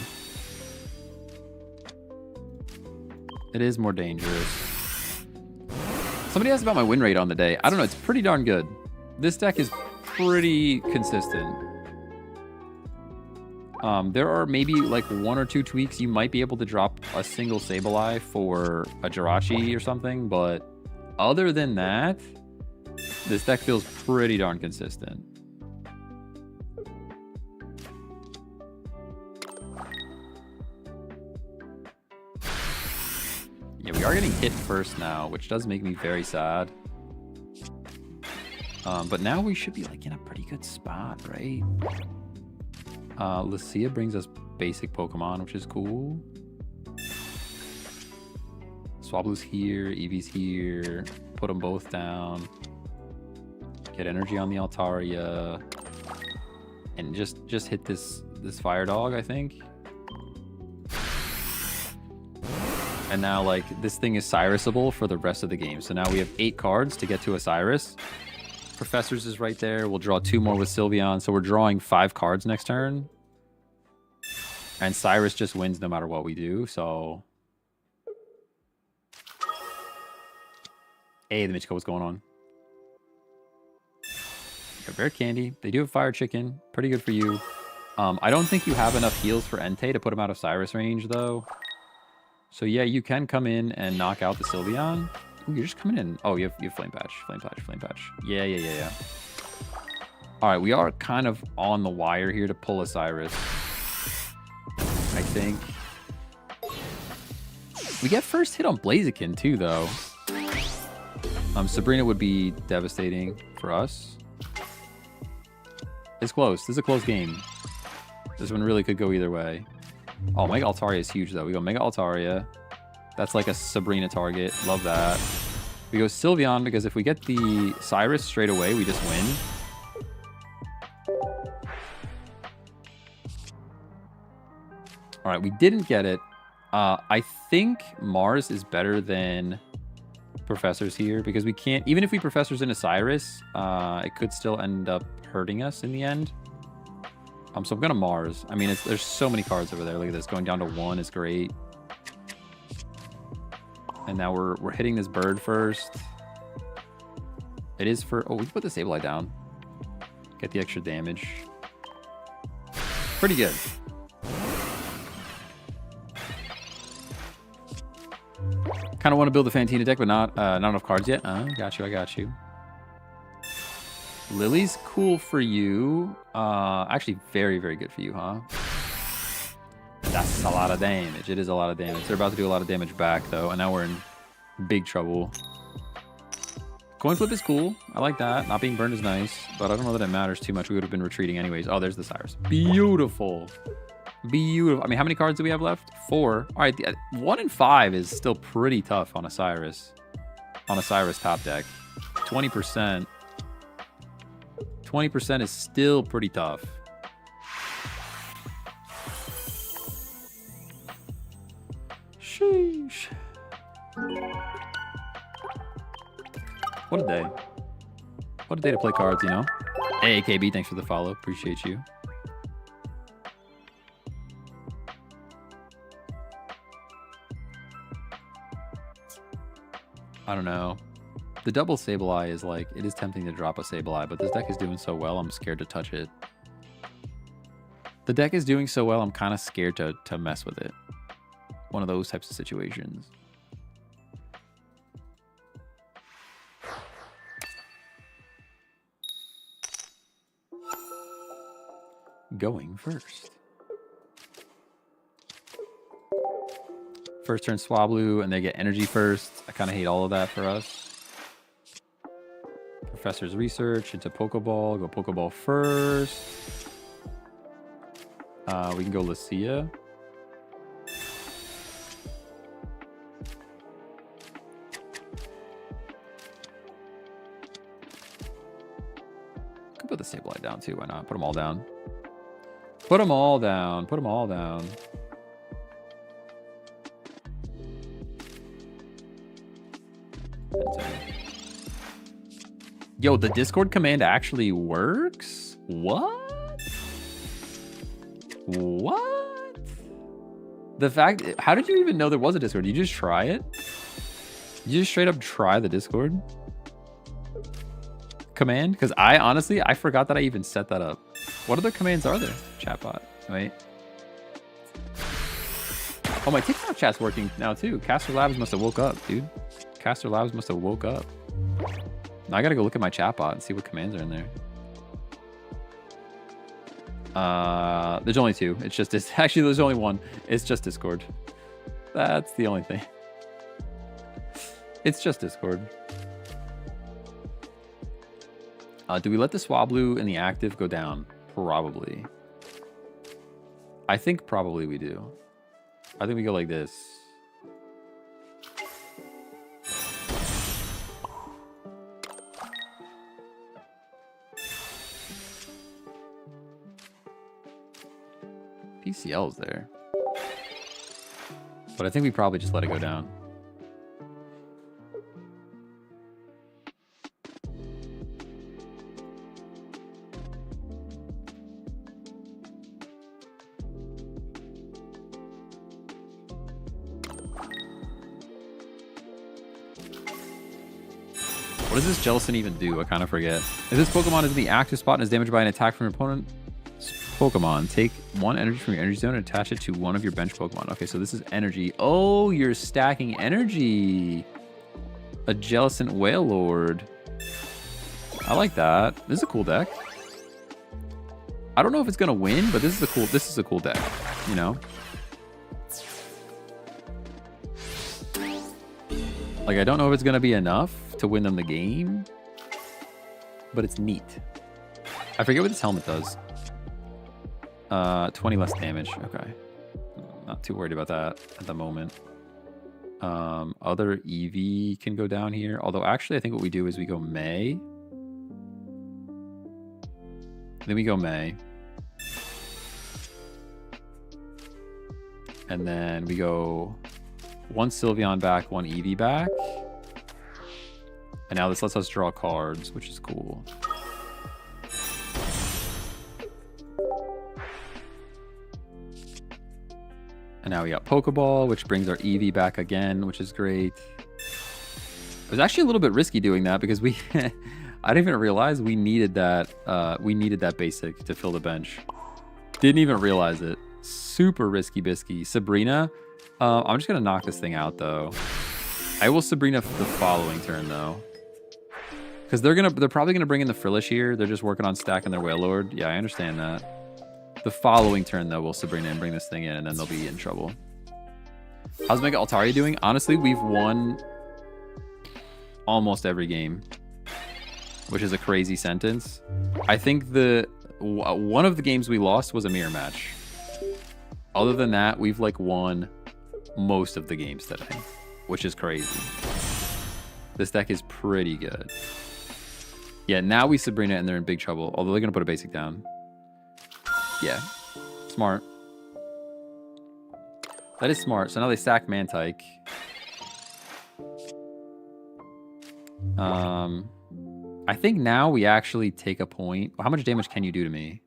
It is more dangerous. Somebody asked about my win rate on the day. I don't know. It's pretty darn good. This deck is pretty consistent. There are maybe like 1 or 2 tweaks. You might be able to drop a single Sableye for a Jirachi or something, but other than that, this deck feels pretty darn consistent. Yeah, we are getting hit first now, which does make me very sad. But now we should be like in a pretty good spot, right? Lucia brings us basic Pokemon, which is cool. Swablu's here, Eevee's here. Put them both down. Get energy on the Altaria. And just hit this Fire Dog, I think. And now, like, this thing is Cyrusable for the rest of the game. So now we have 8 cards to get to a Cyrus. Professor's is right there. We'll draw 2 more with Sylveon. So we're drawing 5 cards next turn. And Cyrus just wins no matter what we do. So... Hey, the Michiko, what's going on? Got Bear Candy. They do have Fire Chicken. Pretty good for you. I don't think you have enough heals for Entei to put him out of Cyrus range, though. So yeah, you can come in and knock out the Sylveon. Ooh, you're just coming in. Oh, you have Flame Patch. Flame Patch. Flame Patch. Yeah. All right, we are kind of on the wire here to pull a Cyrus, I think. We get first hit on Blaziken, too, though. Sabrina would be devastating for us. It's close. This is a close game. This one really could go either way. Oh, Mega Altaria is huge, though. We go Mega Altaria. That's like a Sabrina target. Love that. We go Sylveon, because if we get the Cyrus straight away, we just win. All right, we didn't get it. I think Mars is better than Professor's here, because we can't... Even if we Professor's into Cyrus, it could still end up hurting us in the end. So I'm gonna Mars. I mean, there's so many cards over there. Look at this. Going down to 1 is great. And now we're hitting this bird first. It is for... Oh, we can put the Sableye down. Get the extra damage. Pretty good. Kind of want to build a Fantina deck, but not enough cards yet. I got you. Lily's cool for you. Actually, very, very good for you, huh? That's a lot of damage. It is a lot of damage. They're about to do a lot of damage back, though, and now we're in big trouble. Coin flip is cool. I like that. Not being burned is nice, but I don't know that it matters too much. We would have been retreating anyways. Oh, there's the Cyrus. Beautiful. Beautiful. I mean, how many cards do we have left? 4. All right, 1 and 5 is still pretty tough on a Cyrus. On a Cyrus top deck. 20%. 20% is still pretty tough. Sheesh. What a day. What a day to play cards, you know? Hey, KB, thanks for the follow. Appreciate you. I don't know. The double Sableye is like, it is tempting to drop a Sableye, but this deck is doing so well, I'm scared to touch it. The deck is doing so well, I'm kind of scared to mess with it. One of those types of situations. Going first. First turn Swablu, and they get energy first. I kind of hate all of that for us. Professor's Research into Pokeball. Go Pokeball first. We can go Lucia. Could too. Why not? Put them all down. Put them all down. Put them all down. Yo, the Discord command actually works? What? What? The fact... How did you even know there was a Discord? Did you just try it? Did you just straight up try the Discord command? Because honestly, I forgot that I even set that up. What other commands are there? Chatbot. Wait. Oh, my TikTok chat's working now too. Caster Labs must have woke up, dude. Caster Labs must have woke up. Now I gotta go look at my chatbot and see what commands are in there. There's only two. It's just actually there's only one. It's just Discord. That's the only thing. It's just Discord. Do we let the Swablu and the active go down? Probably. I think probably we do. I think we go like this. PCL's there. But I think we probably just let it go down. What does this Jellicent even do? I kind of forget. If this Pokemon is in the active spot and is damaged by an attack from your opponent, Pokemon, take one energy from your energy zone and attach it to one of your bench Pokemon. Okay, so this is energy. Oh, you're stacking energy. A Jellicent Wailord. I like that. This is a cool deck. I don't know if it's gonna win, but this is a cool deck, you know? Like, I don't know if it's gonna be enough to win them the game, but it's neat. I forget what this helmet does. 20 less damage. Okay. Not too worried about that at the moment. Other Eevee can go down here. Although, actually, I think what we do is we go May. Then we go May. And then we go one Sylveon back, one Eevee back. And now this lets us draw cards, which is cool. And now we got Pokeball, which brings our Eevee back again, which is great. It was actually a little bit risky doing that because we... I didn't even realize we needed that. We needed that basic to fill the bench. Didn't even realize it. Super risky bisky. Sabrina. I'm just gonna knock this thing out though. I will Sabrina the following turn though, because they're probably gonna bring in the Frillish here. They're just working on stacking their Wailord. Yeah, I understand that. The following turn though, we'll Sabrina and bring this thing in, and then they'll be in trouble. How's Mega Altaria doing? Honestly, we've won almost every game, which is a crazy sentence. I think one of the games we lost was a mirror match. Other than that, we've like won most of the games today, which is crazy. This deck is pretty good. Yeah, now we Sabrina and they're in big trouble. Although they're gonna put a basic down. Yeah, smart. That is smart. So now they stack Mantike. I think now we actually take a point. How much damage can you do to me?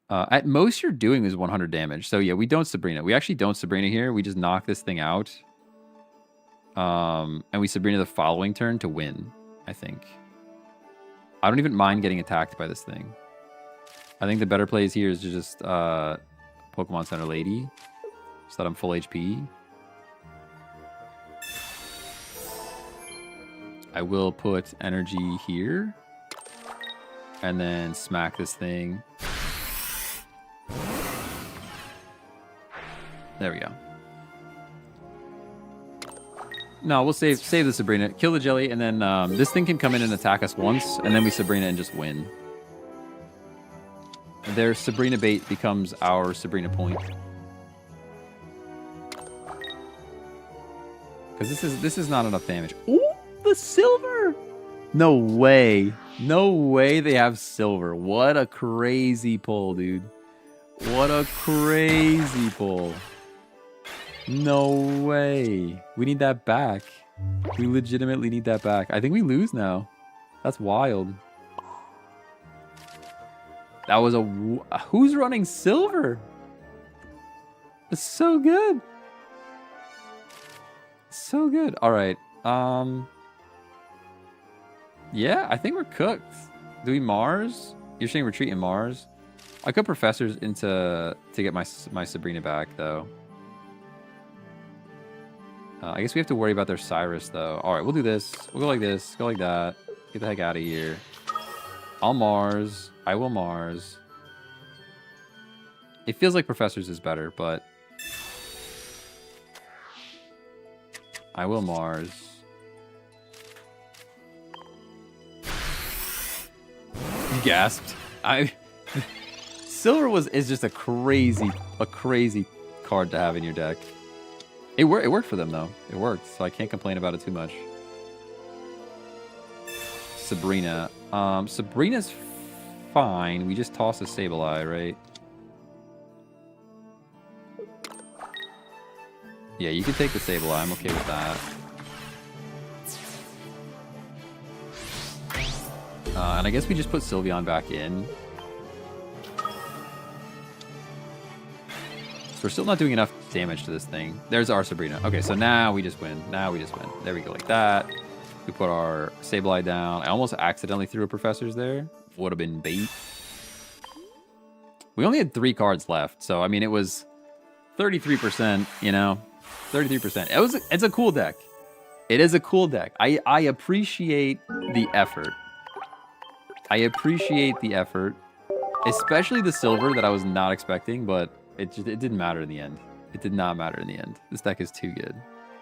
At most, you're doing is 100 damage. So yeah, we don't Sabrina. We actually don't Sabrina here. We just knock this thing out. And we Sabrina the following turn to win, I think. I don't even mind getting attacked by this thing. I think the better plays here is to just Pokemon Center Lady, so that I'm full HP. I will put energy here, and then smack this thing. There we go. No, we'll save the Sabrina, kill the Jelly, and then this thing can come in and attack us once, and then we Sabrina and just win. Their Sabrina bait becomes our Sabrina point. Because this is not enough damage. Ooh, the silver! No way. No way they have silver. What a crazy pull, dude. What a crazy pull. No way. We need that back. We legitimately need that back. I think we lose now. That's wild. That was a... Who's running silver? It's so good. So good. All right. Yeah, I think we're cooked. Do we Mars? You're saying retreat in Mars? I could professors into to get my Sabrina back though. I guess we have to worry about their Cyrus though. All right, we'll do this. We'll go like this. Go like that. Get the heck out of here. I'll Mars. I will Mars. It feels like professors is better, but I will Mars. You gasped. Silver is just a crazy card to have in your deck. It worked for them though. It worked, so I can't complain about it too much. Sabrina. Sabrina's fine. We just toss a Sableye, right? Yeah, you can take the Sableye. I'm okay with that. And I guess we just put Sylveon back in. So we're still not doing enough damage to this thing. There's our Sabrina. Okay, so now we just win. Now we just win. There we go, like that. We put our Sableye down. I almost accidentally threw a Professor's there. Would have been bait. We only had 3 cards left. So, I mean, it was 33%, you know. 33%. It's a cool deck. It is a cool deck. I appreciate the effort. I appreciate the effort. Especially the silver that I was not expecting, but it didn't matter in the end. It did not matter in the end. This deck is too good.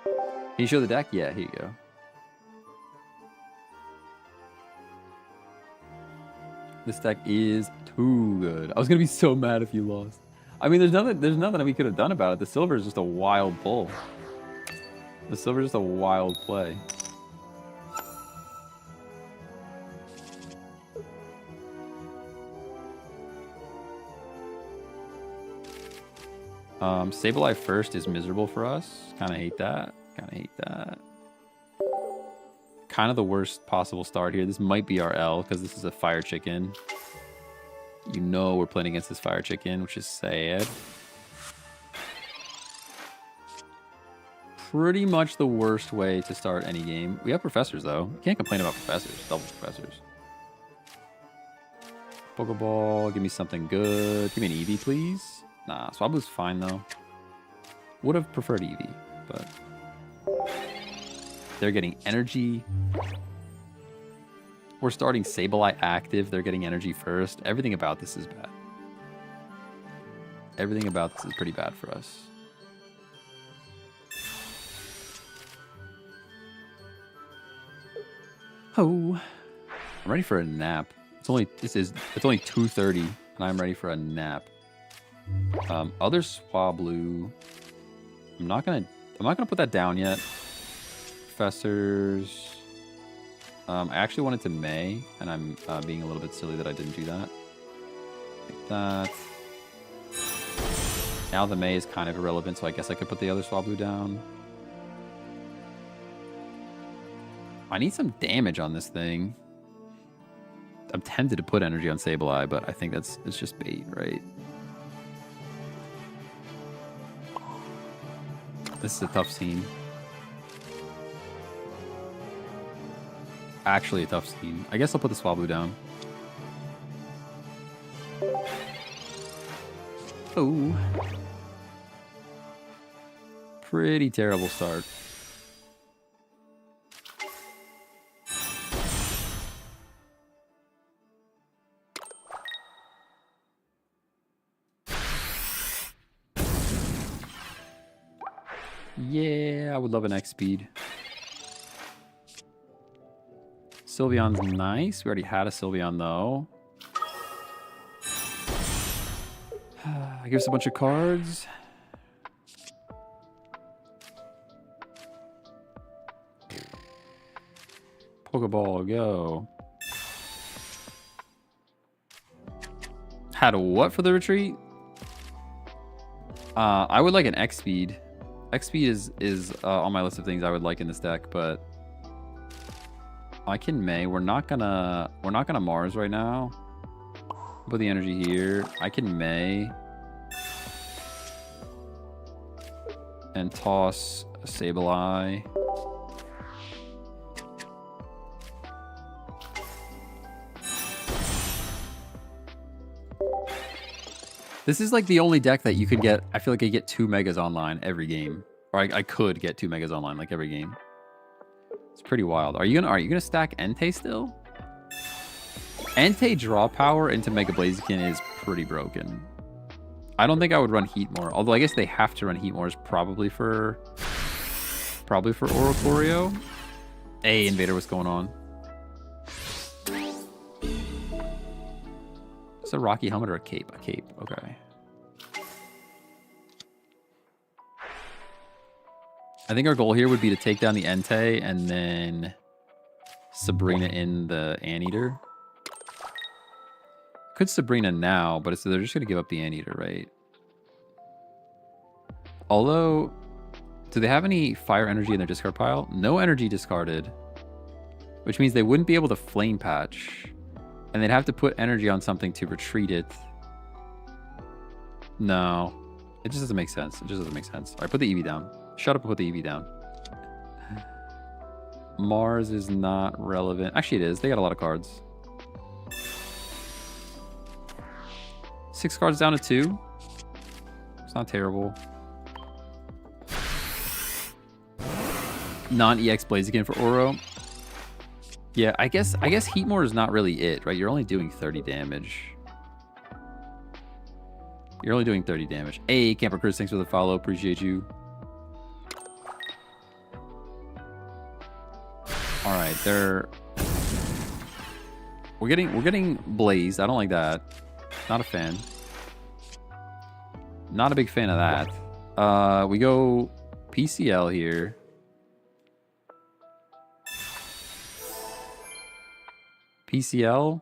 Can you show the deck? Yeah, here you go. This deck is too good. I was gonna be so mad if you lost. I mean, there's nothing that we could have done about it. The silver is just a wild pull. The silver is just a wild play. Sableye first is miserable for us. Kind of hate that. Kind of the worst possible start here. This might be our L because this is a fire chicken. You know we're playing against this fire chicken, which is sad. Pretty much the worst way to start any game. We have professors though. You can't complain about professors. Double professors. Pokeball, give me something good. Give me an Eevee, please. Nah, Swablu's fine though. Would have preferred Eevee, but they're getting energy. We're starting Sableye active. They're getting energy first. Everything about this is bad. Everything about this is pretty bad for us. Oh, I'm ready for a nap. It's only 2:30, and I'm ready for a nap. Other Swablu. I'm not gonna put that down yet. Professors. I actually wanted to May, and I'm being a little bit silly that I didn't do that. Like that. Now the May is kind of irrelevant, so I guess I could put the other Swablu down. I need some damage on this thing. I'm tempted to put energy on Sableye, but I think it's just bait, right? This is a tough scene. Actually a tough scene. I guess I'll put the Swablu down. Oh. Pretty terrible start. Yeah, I would love an X speed. Sylveon's nice. We already had a Sylveon though. I give us a bunch of cards. Pokeball, go. Had a what for the retreat? I would like an X speed. X speed is on my list of things I would like in this deck, but I can May. We're not gonna Mars right now. Put the energy here. I can May and toss a Sableye. This is like the only deck that you could get. I feel like I get 2 Megas online every game. Or I could get 2 Megas online like every game. It's pretty wild. Are you gonna stack Entei still? Entei draw power into Mega Blaziken is pretty broken. I don't think I would run Heatmore. Although I guess they have to run Heatmores probably for Oricorio. Hey, Invader, what's going on? It's a Rocky helmet or a cape? A cape, okay. I think our goal here would be to take down the Entei and then Sabrina in the Anteater. Could Sabrina now, but they're just going to give up the Anteater, right? Although, do they have any fire energy in their discard pile? No energy discarded, which means they wouldn't be able to Flame Patch. And they'd have to put energy on something to retreat it. No. It just doesn't make sense. It just doesn't make sense. All right, put the EV down. Shut up and put the EV down. Mars is not relevant. Actually, it is. They got a lot of cards. 6 cards down to 2. It's not terrible. Non-EX Blaziken for Oro. Yeah, I guess Heatmore is not really it, right? You're only doing 30 damage. You're only doing 30 damage. Hey, Camper Chris, thanks for the follow. Appreciate you. All right, we're getting blazed. I don't like that. Not a fan. Not a big fan of that. We go PCL here. PCL.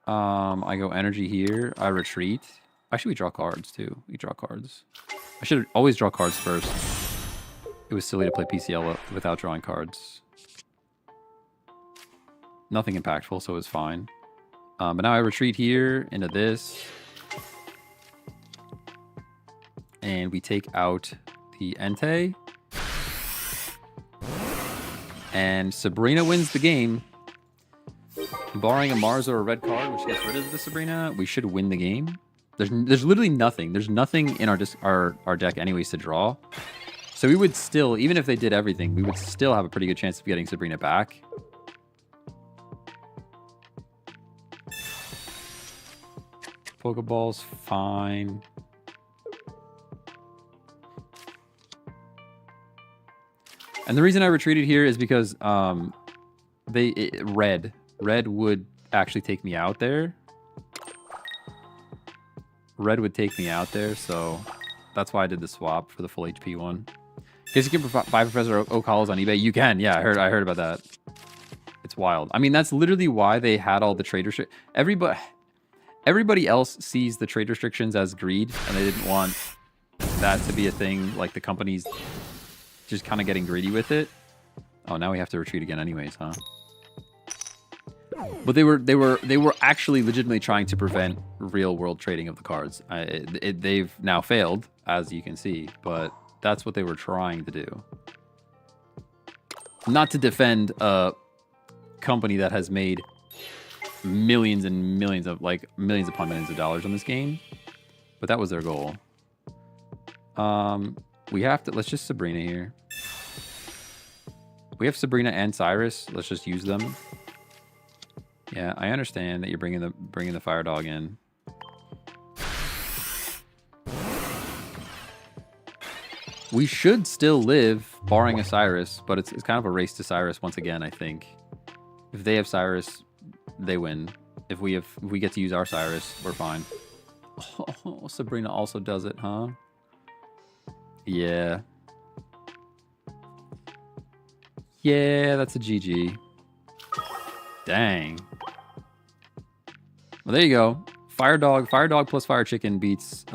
I go energy here. I retreat. Actually, we draw cards too. We draw cards. I should always draw cards first. It was silly to play PCL without drawing cards. Nothing impactful, so it was fine. But now I retreat here into this. And we take out the Entei. And Sabrina wins the game. Barring a Mars or a red card, which gets rid of the Sabrina, we should win the game. There's literally nothing. There's nothing in our deck anyways to draw. So we would still, even if they did everything, we would still have a pretty good chance of getting Sabrina back. Pokeball's fine. And the reason I retreated here is because Red would actually take me out there. Red would take me out there, so that's why I did the swap for the full HP one. In case you can buy Professor Oak Hollows on eBay, you can. Yeah, I heard about that. It's wild. I mean, that's literally why they had all the trade restrictions. Everybody else sees the trade restrictions as greed, and they didn't want that to be a thing. Like the companies just kind of getting greedy with it. Oh, now we have to retreat again, anyways, huh? But they were actually legitimately trying to prevent real world trading of the cards. They've now failed, as you can see, but that's what they were trying to do. Not to defend a company that has made millions and millions of, like, millions upon millions of dollars on this game, but that was their goal. We have to, let's just Sabrina here. We have Sabrina and Cyrus. Let's just use them. Yeah, I understand that you're bringing the Fire Dog in. We should still live, barring a Cyrus, but it's kind of a race to Cyrus once again, I think. If they have Cyrus, they win. If we get to use our Cyrus, we're fine. Oh, Sabrina also does it, huh? Yeah. Yeah, that's a GG. Dang. Well, there you go. Fire dog plus fire chicken beats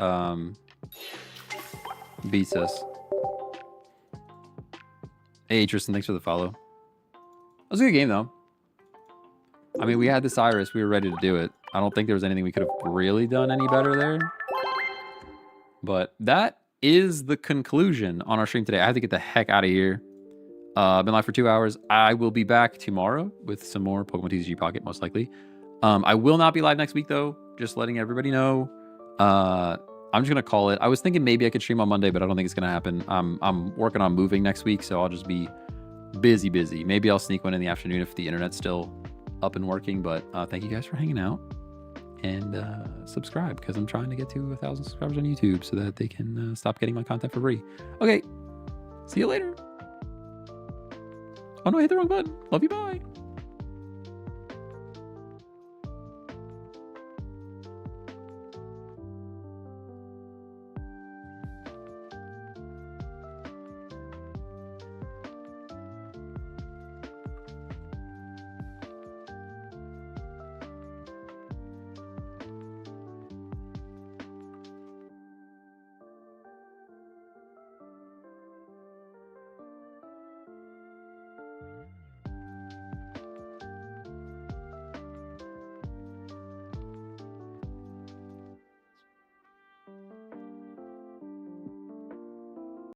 beats us. Hey Tristan, thanks for the follow. That was a good game though. I mean, we had this Iris, we were ready to do it. I don't think there was anything we could have really done any better there. But that is the conclusion on our stream today. I have to get the heck out of here. I've been live for 2 hours. I will be back tomorrow with some more Pokemon TCG Pocket, most likely. I will not be live next week though. Just letting everybody know. I'm just gonna call it. I was thinking maybe I could stream on Monday, but I don't think it's gonna happen. I'm working on moving next week, so I'll just be busy. Maybe I'll sneak one in the afternoon if the internet's still up and working. But thank you guys for hanging out and subscribe, because I'm trying to get to 1,000 subscribers on YouTube so that they can stop getting my content for free. Okay, see you later. Oh no, I hit the wrong button. Love you, bye.